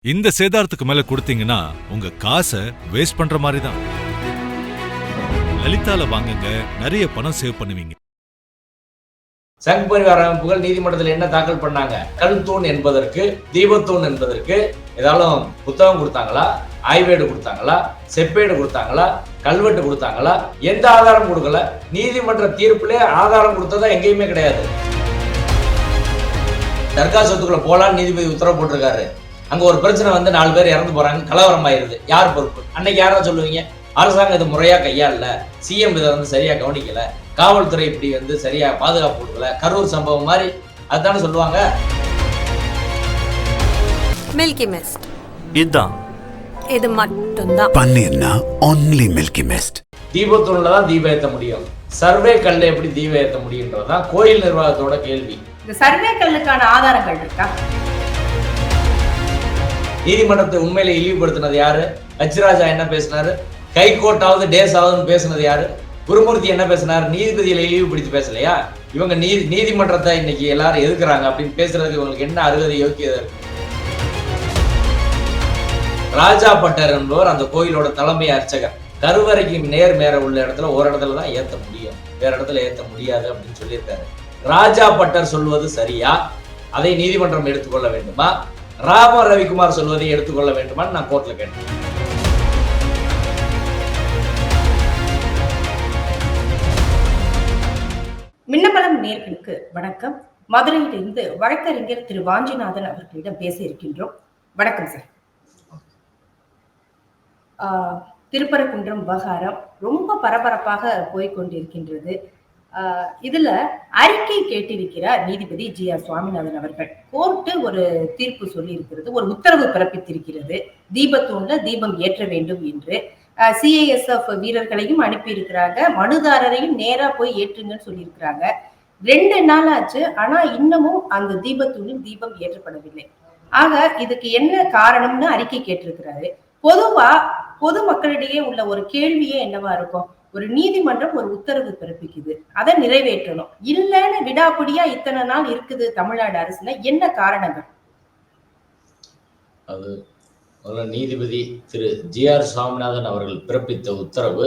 இந்த சேதாரத்துக்கு மேல கொடுத்தீங்கன்னா உங்க காசை வேஸ்ட் பண்ற மாதிரி தான். லலிதால வாங்குங்க, நிறைய பணம் சேவ் பண்ணுவீங்க. சங் பரிவார அமைப்புகள் நீதிமன்றத்தில் என்ன தாக்கல் பண்ணாங்க? கல் தூண் என்பதற்கு, தீபத்தூண் என்பதற்கு ஏதாலும் புத்தகம் கொடுத்தாங்களா, ஆய்வேடு கொடுத்தாங்களா, செப்பேடு கொடுத்தாங்களா, கல்வெட்டு கொடுத்தாங்களா? எந்த ஆதாரம் கொடுக்கல. நீதிமன்ற தீர்ப்பிலே ஆதாரம் கொடுத்ததா எங்கேயுமே கிடையாது. தர்கா சொத்துக்குள்ள போலான்னு நீதிபதி உத்தரவு போட்டிருக்காரு. அங்க ஒரு பிரச்சனை வந்து 4 பேர் இறந்து போறாங்க, கலவரம் ஆயிருது. யார் பொறுப்பு? அன்னைக்கு யாரா சொல்லுவீங்க? அரசாங்கம் இது முறையா கையாளல, சிஎம் இதை சரியா கவனிக்கல, காவல்துறை இப்படி சரியா பாதுகாப்பு கொடுக்கல, கரூர் சம்பவம் மாதிரி அதுதானே சொல்லுவாங்க. மில்கி மிஸ்ட் இதுதான், இது மட்டும்தான் பன்னீர்னா ஒன்லி மில்கி மிஸ்ட். தீபத்தூண்ல தான் தீபம் ஏற்ற முடியும். சர்வே கல்ல எப்படி தீபம் ஏற்ற முடியுன்றதுதான் கோயில் நிர்வாகத்தோட கேள்வி. இந்த சர்வே கல்லுக்கான ஆதாரங்கள் இருக்கா? நீதிமன்றத்தை உண்மையில இழிவுபடுத்தினது யாரு? ஹச்ராஜா என்ன பேசினாரு? கைகோட்டாவது டேஸ் ஆகுதுன்னு பேசினது யாரு? குருமூர்த்தி என்ன பேசினாரு? நீதிபதிகளை இழிவுபடுத்தி பேசலையா? இவங்க நீதிமன்றத்தை இன்னைக்கு எல்லாரும் எதுக்குறாங்க அப்படின்னு பேசுறதுக்கு இவங்களுக்கு என்ன அருகதை யோக்கியதை இருக்கு? ராஜா பட்டர் என்பவர் அந்த கோயிலோட தலைமை அர்ச்சகர். கருவறைக்கு நேர் மேற உள்ள இடத்துல ஒரு இடத்துல தான் ஏத்த முடியும், வேற இடத்துல ஏத்த முடியாது அப்படின்னு சொல்லியிருக்காரு. ராஜா பட்டர் சொல்வது சரியா? அதை நீதிமன்றம் எடுத்துக்கொள்ள வேண்டுமா? ராம ரவிக்குமார் சொல்வதை எடுத்துக்கொள்ள வேண்டுமான்னு நான் கோர்ட்ல கேட்டேன். மின்னபலம் நேயர்களுக்கு வணக்கம். மதுரையிலிருந்து வழக்கறிஞர் திரு வாஞ்சிநாதன் அவர்களிடம் பேச இருக்கின்றோம். வணக்கம் சார். திருப்பரங்குன்றம் விவகாரம் ரொம்ப பரபரப்பாக போய்கொண்டிருக்கின்றது. இதுல அறிக்கை கேட்டிருக்கிறார் நீதிபதி ஜி.ஆர். சுவாமிநாதன் அவர்கள். கோர்ட்டு ஒரு தீர்ப்பு சொல்லி இருக்கிறது, ஒரு உத்தரவு பிறப்பித்திருக்கிறது. தீபத்தூண்ல தீபம் ஏற்ற வேண்டும் என்று CISF வீரர்களையும் அனுப்பி இருக்கிறாங்க, மனுதாரரையும் நேரா போய் ஏற்றுங்கன்னு சொல்லியிருக்கிறாங்க. 2 நாள் ஆச்சு, ஆனா இன்னமும் அந்த தீபத்தூணில் தீபம் ஏற்றப்படவில்லை. ஆக இதுக்கு என்ன காரணம்னு அறிக்கை கேட்டிருக்கிறாரு. பொதுவா பொதுமக்களிடையே உள்ள ஒரு கேள்வியே என்னவா இருக்கும்? ஒரு நீதிமன்றம் ஒரு உத்தரவு பிறப்பிக்குது, அதை நிறைவேற்றணும். இல்லன்னு விடாப்பிடியா இத்தனை நாள் இருக்குது தமிழ்நாடு அரசுல, என்ன காரணங்கள்? அது நீதிபதி திரு ஜி.ஆர். சுவாமிநாதன் அவர்கள் பிறப்பித்த உத்தரவு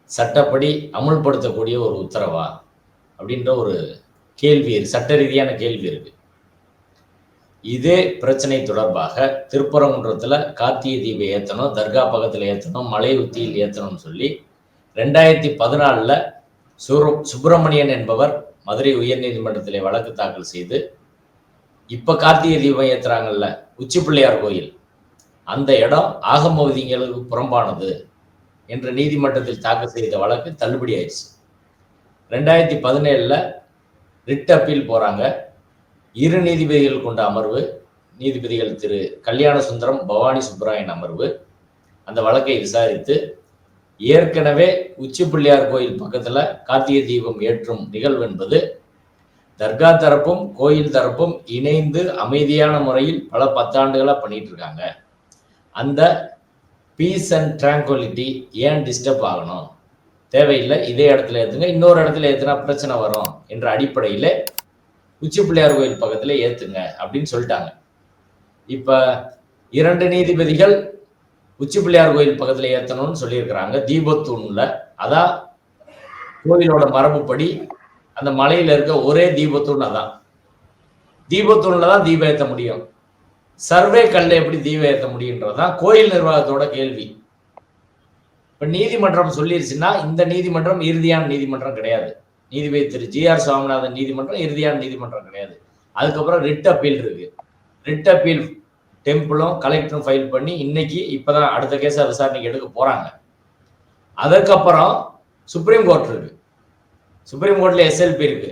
சட்டப்படி அமுல்படுத்தக்கூடிய ஒரு உத்தரவா அப்படின்ற ஒரு கேள்வி, சட்ட ரீதியான கேள்வி இருக்கு. இதே பிரச்சனை தொடர்பாக திருப்பரங்குன்றத்துல கார்த்திகை தீபம் ஏற்றணும், தர்கா பக்கத்தில் ஏற்றணும், மலை உத்தியில் ஏற்றணும்னு சொல்லி 2014 சுப்பிரமணியன் என்பவர் மதுரை உயர்நீதிமன்றத்திலே வழக்கு தாக்கல் செய்து, இப்ப கார்த்திகை தீபம் ஏற்றுறாங்கல்ல உச்சி பிள்ளையார் கோயில், அந்த இடம் ஆகம விதிகளுக்கு புறம்பானது என்று நீதிமன்றத்தில் தாக்கல் செய்த வழக்கு தள்ளுபடி ஆயிடுச்சு. 2017 ரிட் அப்பீல் போறாங்க. 2 நீதிபதிகள் கொண்ட அமர்வு, நீதிபதிகள் திரு கல்யாண சுந்தரம், பவானி சுப்பராயன் அமர்வு அந்த வழக்கை விசாரித்து, ஏற்கனவே உச்சி பிள்ளையார் கோயில் பக்கத்துல கார்த்திகை தீபம் ஏற்றும் நிகழ்வு என்பது தர்கா தரப்பும் கோயில் தரப்பும் இணைந்து அமைதியான முறையில் பல 10 ஆண்டுகளா பண்ணிட்டு இருக்காங்க. அந்த பீஸ் அண்ட் டிராங்குலிட்டி ஏன் டிஸ்டர்ப் ஆகணும்? தேவையில்லை, இதே இடத்துல ஏத்துங்க, இன்னொரு இடத்துல ஏத்துனா பிரச்சனை வரும் என்ற அடிப்படையில உச்சி பிள்ளையார் கோயில் பக்கத்துல ஏத்துங்க அப்படின்னு சொல்லிட்டாங்க. இப்ப 2 நீதிபதிகள் உச்சி பிள்ளையார் கோயில் பக்கத்துல ஏத்தணும்னு சொல்லியிருக்கிறாங்க. தீபத்தூண்ல, அதான் கோயிலோட மரபுப்படி அந்த மலையில இருக்க ஒரே தீபத்தூண், அதான் தீபத்தூண்ல தான் தீபம் ஏற்ற முடியும். சர்வே கல்ல எப்படி தீபம் ஏற்ற முடியுன்றதுதான் கோயில் நிர்வாகத்தோட கேள்வி. இப்ப நீதிமன்றம் சொல்லிருச்சுன்னா இந்த நீதிமன்றம் இறுதியான நீதிமன்றம் கிடையாது. நீதிபதி திரு ஜி.ஆர். சுவாமிநாதன் நீதிமன்றம் இறுதியான நீதிமன்றம் கிடையாது. அதுக்கப்புறம் ரிட் அப்பீல் இருக்கு. ரிட் அப்பீல் டெம்பிளும் கலெக்டரும் ஃபைல் பண்ணி இன்னைக்கு இப்பதான் அடுத்த கேஸை விசாரணைக்கு எடுக்க போறாங்க. அதுக்கப்புறம் சுப்ரீம் கோர்ட் இருக்கு. சுப்ரீம் கோர்ட்ல SLP இருக்கு.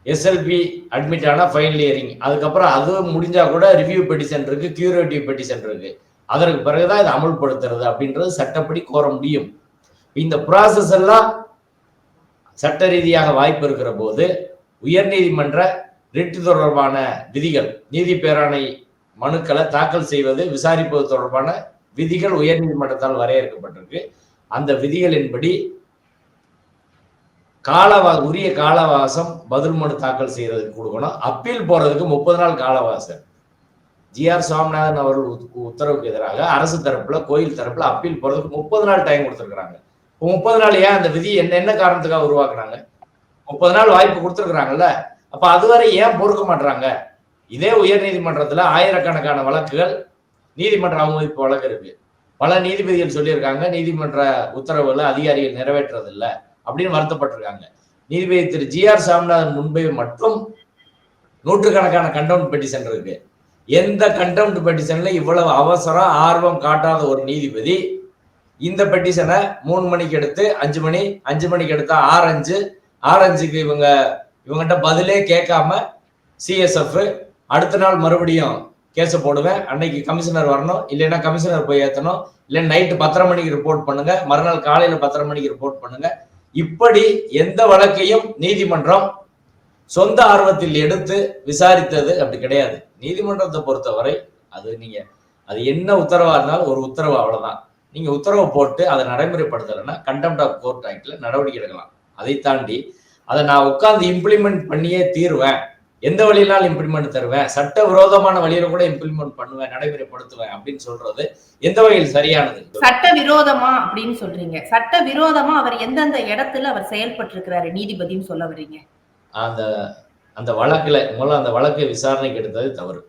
SLP அட்மிட் ஆனா ஃபைனல் ஹியரிங், அதுக்கப்புறம் அது முடிஞ்சா கூட ரிவ்யூ பெட்டிஷன் இருக்கு, கியூரேட்டிவ் பெட்டிஷன் இருக்கு. அதற்கு பிறகுதான் இதை அமல்படுத்துறது அப்படின்றது சட்டப்படி கோர முடியும். இந்த ப்ராசஸ் எல்லாம் சட்ட ரீதியாக வாய்ப்பு இருக்கிற போது உயர்நீதிமன்ற ரிட் தொடர்பான விதிகள், நீதி பேராணை மனுக்களை தாக்கல் செய்வது, விசாரிப்பது தொடர்பான விதிகள் உயர்நீதிமன்றத்தால் வரையறுக்கப்பட்டிருக்கு. அந்த விதிகளின்படி உரிய காலவாசம் பதில் மனு தாக்கல் செய்யறதுக்கு கொடுக்கணும். அப்பீல் போறதுக்கு 30 நாள் காலவாசம். ஜிஆர் சுவாமிநாதன் அவர்கள் உத்தரவுக்கு எதிராக அரசு தரப்புல கோயில் தரப்புல அப்பீல் போறதுக்கு 30 நாள் டைம் கொடுத்துருக்காங்க. 30 நாள் ஏன் அந்த விதி என்ன காரணத்துக்காக உருவாக்குறாங்க? 30 நாள் வாய்ப்பு கொடுத்துருக்காங்கல்ல, அப்ப அதுவரை ஏன் பொறுக்க மாட்டாங்க? இதே உயர் நீதிமன்றத்துல ஆயிரக்கணக்கான வழக்குகள் நீதிமன்ற அவமதிப்பு வழக்கு இருக்கு. பல நீதிபதிகள் சொல்லியிருக்காங்க நீதிமன்ற உத்தரவுகளை அதிகாரிகள் நிறைவேற்றுறதில்ல அப்படின்னு வருத்தப்பட்டிருக்காங்க. நீதிபதி திரு ஜிஆர் சாமிநாதன் முன்பே மட்டும் நூற்றுக்கணக்கான கண்டெம்ட் பெட்டிஷன் இருக்கு. எந்த கண்டெம்ட் பெட்டிஷன்ல இவ்வளவு அவசரம் ஆர்வம் காட்டாத ஒரு நீதிபதி இந்த பெட்டிஷனை 3 மணிக்கு எடுத்து 5 மணி, 5 மணிக்கு எடுத்தா 6:05 இவங்ககிட்ட பதிலே கேட்காம சிஎஸ்எஃப் அடுத்த நாள் மறுபடியும் கேஸை போடுவேன், அன்னைக்கு கமிஷனர் வரணும், இல்லைன்னா கமிஷனர் போய் ஏற்றணும், இல்லை நைட்டு 10:30 மணிக்கு ரிப்போர்ட் பண்ணுங்க, மறுநாள் காலையில 10:30 மணிக்கு ரிப்போர்ட் பண்ணுங்க. இப்படி எந்த வழக்கையும் நீதிமன்றம் சொந்த ஆர்வத்தில் எடுத்து விசாரித்தது அப்படி கிடையாது. நீதிமன்றத்தை பொறுத்தவரை அது என்ன உத்தரவா இருந்தாலும் ஒரு உத்தரவு, அவ்வளவுதான். நீங்க உத்தரவை போட்டு அதை நடைமுறைப்படுத்தலைன்னா கண்டெம்ட் ஆஃப் கோர்ட் ஆக்ட்ல நடவடிக்கை எடுக்கலாம். அதை தாண்டி அதை நான் உட்கார்ந்து இம்ப்ளிமெண்ட் பண்ணியே தீருவேன், எந்த வழியினாலும் இம்ப்ளிமெண்ட் தருவேன், சட்ட விரோதமான வழியில கூட இம்ப்ளிமெண்ட் பண்ணுவேன், நடைமுறைப்படுத்துவேன் அப்படின்னு சொல்றது எந்த வகையில் சரியானது? சட்ட விரோதமா அப்படின்னு சொல்றீங்க. சட்ட விரோதமா அவர் எந்தெந்த இடத்துல அவர் செயல்பட்டு இருக்கிறாரு நீதிபதினு சொல்ல வர்றீங்க? அந்த வழக்குல அந்த வழக்கை விசாரணைக்கு எடுத்தது தவறு.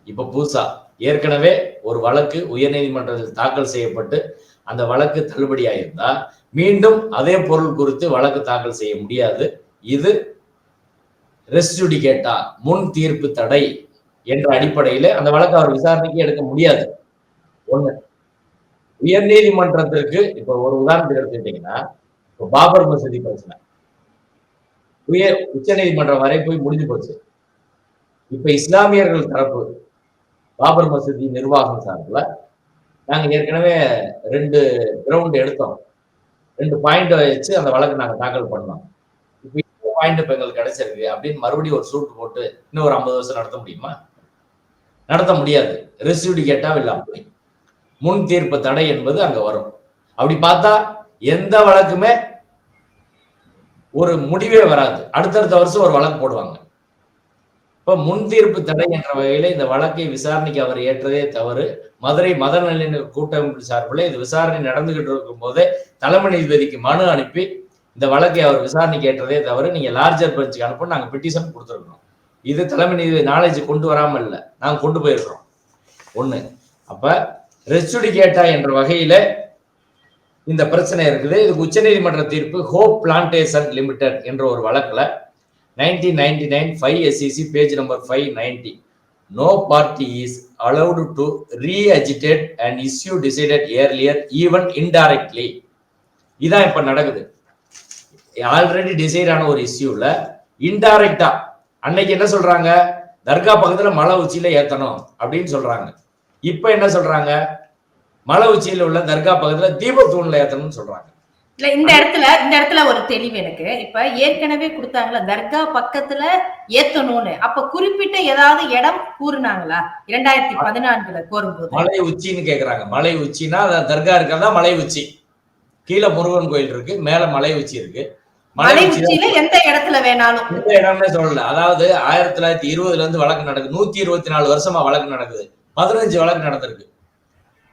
இப்ப புதுசா ஏற்கனவே ஒரு வழக்கு உயர்நீதிமன்றத்தில் தாக்கல் செய்யப்பட்டு அந்த வழக்கு தள்ளுபடியாயிருந்தா மீண்டும் அதே பொருள் குறித்து வழக்கு தாக்கல் செய்ய முடியாது. இது ரெஸ் ஜுடிகேட்டா, முன் தீர்ப்பு தடை என்ற அடிப்படையில அந்த வழக்கு அவர் விசாரணைக்கு எடுக்க முடியாது. ஒண்ணு, உயர் நீதிமன்றத்திற்கு இப்ப ஒரு உதாரணத்துக்கு எடுத்துக்கிட்டீங்கன்னா, இப்ப பாபர் மசூதி பிரச்சனை உச்ச நீதிமன்றம் வரை போய் முடிஞ்சு போச்சு. இப்ப இஸ்லாமியர்கள் தரப்பு பாபர் மசூதி நிர்வாகம் சார்பில் நாங்க ஏற்கனவே 2 கிரவுண்ட் எடுத்தோம், 2 பாயிண்ட் வச்சு அந்த வழக்கு நாங்க தாக்கல் பண்ணோம். இப்ப பாயிண்ட் இப்ப எங்களுக்கு கிடைச்சிருக்கு அப்படின்னு மறுபடியும் ஒரு சூட் போட்டு இன்னும் ஒரு 50 வருஷம் நடத்த முடியுமா? நடத்த முடியாது. ரெஸ்யூடிகேட்டா இல்ல, அப்படி முன் தீர்ப்பு தடை என்பது அங்க வரும். அப்படி பார்த்தா எந்த வழக்குமே ஒரு முடிவே வராது, அடுத்தடுத்த வருஷம் ஒரு வழக்கு போடுவாங்க. இப்ப முன் தீர்ப்பு தடை என்ற வகையில இந்த வழக்கை விசாரணைக்கு அவர் ஏற்றதே தவறு. மதுரை மத நல்லிணக்க கூட்டமைப்பு சார்பில் இது விசாரணை நடந்துகிட்டு இருக்கும் போதே தலைமை நீதிபதிக்கு மனு அனுப்பி இந்த வழக்கை அவர் விசாரணைக்கு ஏற்றதே தவறு, நீங்க லார்ஜர் பெஞ்சுக்கு அனுப்ப நாங்க பெட்டிஷன் கொடுத்துருக்கோம். இது தலைமை நீதிபதி நாலேஜ் கொண்டு வராம இல்ல, நாங்க கொண்டு போயிருக்கிறோம். ஒண்ணு, அப்ப ரெஸ்டுடிகேட்டா என்ற வகையில இந்த பிரச்சனை இருக்குது. இதுக்கு உச்ச நீதிமன்ற தீர்ப்பு ஹோப் பிளான்டேஷன் லிமிடெட் என்ற ஒரு வழக்குல 1999 5 SEC page number 590, no party is allowed to re-agitate an issue decided earlier even indirectly. இதான் இப்ப நடக்குது. ஆல்ரெடி டிசைட் ஆன ஒரு இஷ்யூல இன்டைரக்டா அன்னைக்கு என்ன சொல்றாங்க, தர்கா பக்கத்துல மலை உச்சியில ஏத்தணும் அப்படின்னு சொல்றாங்க. இப்ப என்ன சொல்றாங்க, மலை உச்சியில உள்ள தர்கா பக்கத்துல தீபத்தூண்ல ஏத்தணும்னு சொல்றாங்க. இல்ல, இந்த இடத்துல ஒரு தெளிவு எனக்கு. இப்ப ஏற்கனவே கொடுத்தாங்களா தர்கா பக்கத்துல ஏத்தணும்னு, அப்ப குறிப்பிட்ட ஏதாவது இடம் கூறுனாங்களா 2014 கோரும்போது? மலை உச்சின்னு கேக்குறாங்க. மலை உச்சின்னா தர்கா இருக்கிறதா மலை உச்சி, கீழே முருகன் கோயில் இருக்கு, மேல மலை உச்சி இருக்கு. மலை உச்சியில எந்த இடத்துல வேணாலும், எந்த இடம்னே சொல்லல. அதாவது 1920 இருந்து வழக்கு நடக்குது, 124 வருஷமா வழக்கு நடக்குது, 15 வழக்கு நடந்திருக்கு.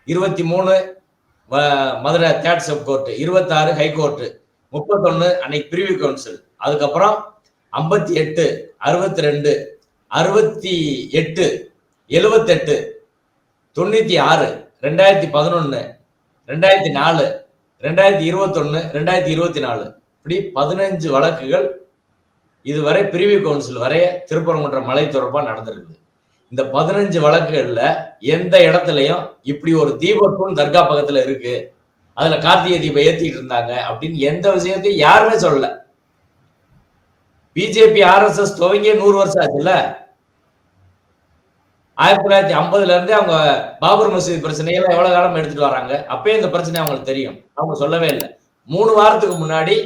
23 Madurai third sub court, 26 high court, 31 அன்னைக்கு பிரிவி கவுன்சில், அதுக்கப்புறம் 58, 62, 68, 78, 96, 2011, 2004, 2021, 2024, இப்படி 15 வழக்குகள் இதுவரை பிரிவி கவுன்சில் வரை திருப்பரங்குன்றம் மலை தொடர்பா நடந்திருக்குது. இந்த 15 வழக்குகள்ல எந்த இடத்துலயும் இப்படி ஒரு தீபத்தூண் தர்கா பக்கத்துல இருக்கு, அதுல கார்த்திகை தீபம் ஏத்திட்டு இருந்தாங்க அப்படின்னு எந்த விஷயத்தையும் யாருமே சொல்லல. பிஜேபி RSS துவங்கிய 100 வருஷம் ஆச்சுல்ல. 1950 இருந்தே அவங்க பாபர் மசூதி பிரச்சனையெல்லாம் எவ்வளவு காலம் எடுத்துட்டு வராங்க. அப்பயே இந்த பிரச்சனை அவங்களுக்கு தெரியும், அவங்க சொல்லவே இல்லை. 3 வாரத்துக்கு முன்னாடி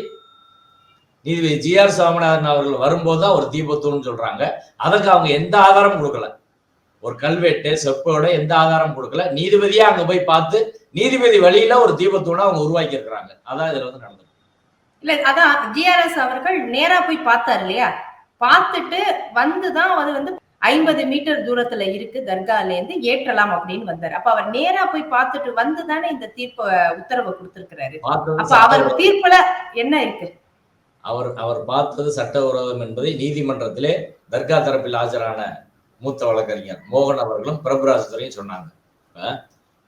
நீதிபதி ஜிஆர் சுவாமிநாதன் அவர்கள் வரும்போதுதான் ஒரு தீபத்தூண் சொல்றாங்க. அதுக்கு அவங்க எந்த ஆதாரம் கொடுக்கல, ஒரு கல்வெட்டு செப்போட எந்த ஆதாரம் கொடுக்கல. நீதிபதியா அங்க போய் பார்த்து நீதிபதி வழியில ஒரு தீபத்தூணை அவங்க உருவாக்கி இருக்கிறாங்க. அதான் இதுல வந்து நடந்தது. இல்ல, அதான் GRS அவர்கள் நேரா போய் பார்த்தாரு இல்லையா, பார்த்துட்டு வந்துதான் அது வந்து 50 மீட்டர் தூரத்துல இருக்கு தர்கால இருந்து, ஏற்றலாம் அப்படின்னு வந்தாரு. அப்ப அவர் நேரா போய் பார்த்துட்டு வந்துதானே இந்த தீர்ப்பு உத்தரவு கொடுத்திருக்கிறாரு. அப்ப அவர் தீர்ப்புல என்ன இருக்கு? அவர் பார்த்தது சட்டவிரோதம் என்பதை நீதிமன்றத்திலே தர்கா தரப்பில் ஆஜரான மூத்த வழக்கறிஞர் மோகன் அவர்களும் பிரபுராஜ் துரையும் சொன்னாங்க.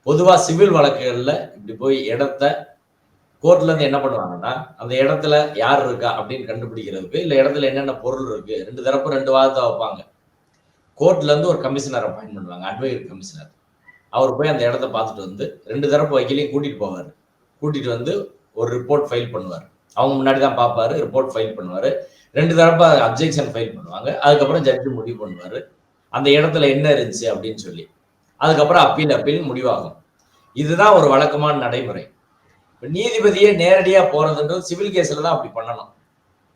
பொதுவா சிவில் வழக்குகள்ல இப்படி போய் இடத்த கோர்ட்ல இருந்து என்ன பண்ணுவாங்கன்னா, அந்த இடத்துல யார் இருக்கா அப்படின்னு கண்டுபிடிக்கிறதுக்கு, இல்ல இடத்துல என்னென்ன பொருள் இருக்கு, 2 தரப்பு 2 வாதத்தை வைப்பாங்க. கோர்ட்ல இருந்து ஒரு கமிஷனர் அப்பாயின்ட் பண்ணுவாங்க, அட்வொகேட் கமிஷனர். அவர் போய் அந்த இடத்த பார்த்துட்டு வந்து 2 தரப்பு வக்கீலையும் கூட்டிட்டு போவார். கூட்டிட்டு வந்து ஒரு ரிப்போர்ட் ஃபைல் பண்ணுவார். அவங்க முன்னாடி தான் பார்ப்பாரு, ரிப்போர்ட் ஃபைல் பண்ணுவாரு. 2 தரப்பு அப்ஜெக்ஷன் ஃபைல் பண்ணுவாங்க. அதுக்கப்புறம் ஜட்ஜி முடிவு பண்ணுவாரு அந்த இடத்துல என்ன இருந்துச்சு அப்படின்னு சொல்லி. அதுக்கப்புறம் அப்பீல் முடிவாகும். இதுதான் ஒரு வழக்கமான நடைமுறை. நீதிபதியே நேரடியா போறதுன்றது சிவில் கேஸ்ல தான் அப்படி பண்ணணும்.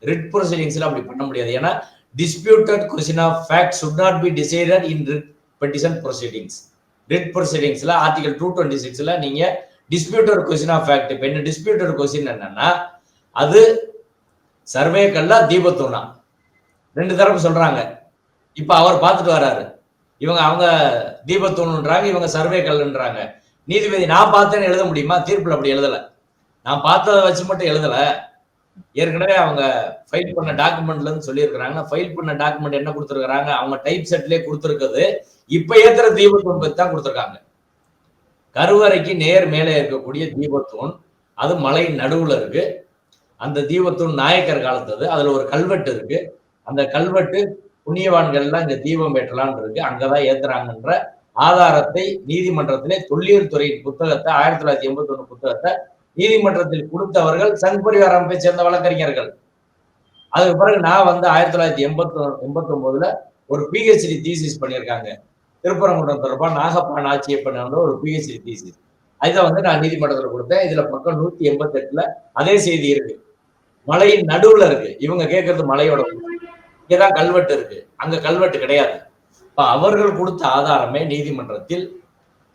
ரிட் ப்ரொசீடிங்ஸ்ல அப்படி பண்ண முடியாது. ஏன்னா disputed question of fact should not be decided in writ petition proceedings. Writ ப்ரொசீடிங்ஸ்ல ஆர்டிகல் 226ல நீங்க டிஸ்பியூட்டட் கொஸ்டின் ஆஃப் ஃபேக்ட், இப்ப என்ன டிஸ்பியூட்டட் கொஸ்டின் என்னன்னா, அது சர்வே கல்லா தீபத்தூணா 2 தரப்பு சொல்றாங்க. இப்ப அவர் பார்த்துட்டு வர்றாரு. அவங்க தீபத்தூணுன்றாங்க, இவங்க சர்வே கல்லுன்றாங்க. நீதிபதி நான் பார்த்தேன்னு எழுத முடியுமா? தீர்ப்புல அப்படி எழுதல. நான் பார்த்ததை வச்சு மட்டும் எழுதல. ஏற்கனவே அவங்க ஃபைல் பண்ண டாக்குமெண்ட்ல இருந்து சொல்லியிருக்கிறாங்க. ஃபைல் பண்ண டாக்குமெண்ட் என்ன கொடுத்துருக்காங்க, அவங்க டைப் செட்லயே கொடுத்துருக்குது இப்ப ஏத்துற தீபத்தூண் பத்தி தான் கொடுத்துருக்காங்க. கருவறைக்கு நேர் மேலே இருக்கக்கூடிய தீபத்தூண், அது மலை நடுவுல இருக்கு. அந்த தீபத்தூண் நாயக்கர் காலத்தது. அதுல ஒரு கல்வெட்டு இருக்கு. அந்த கல்வெட்டு புண்ணியவான்கள் எல்லாம் இங்க தீபம் ஏற்றலான் இருக்கு, அங்கதான் ஏத்துறாங்கன்ற ஆதாரத்தை நீதிமன்றத்திலே தொல்லியல் துறையின் புத்தகத்தை 1981 புத்தகத்தை நீதிமன்றத்தில் கொடுத்தவர்கள் சங் பரிவார அமைப்பை சேர்ந்த வழக்கறிஞர்கள். அதுக்கு பிறகு நான் வந்து 1989 ஒரு பிஹெச்டி தீசிஸ் பண்ணியிருக்காங்க. திருப்பரங்குன்றம் தொடர்பா நாகப்பான் ஆட்சியப்பன் ஒரு பிஹெச்டி தீசிஸ். அதுதான் வந்து நான் நீதிமன்றத்தில் கொடுத்தேன். இதுல பக்கம் 188ல அதே செய்தி இருக்கு. மலையின் நடுவுல இருக்கு. இவங்க கேட்கறது மலையோட, இங்கதான் கல்வெட்டு இருக்கு, அங்க கல்வெட்டு கிடையாது. இப்ப அவர்கள் கொடுத்த ஆதாரமே நீதிமன்றத்தில்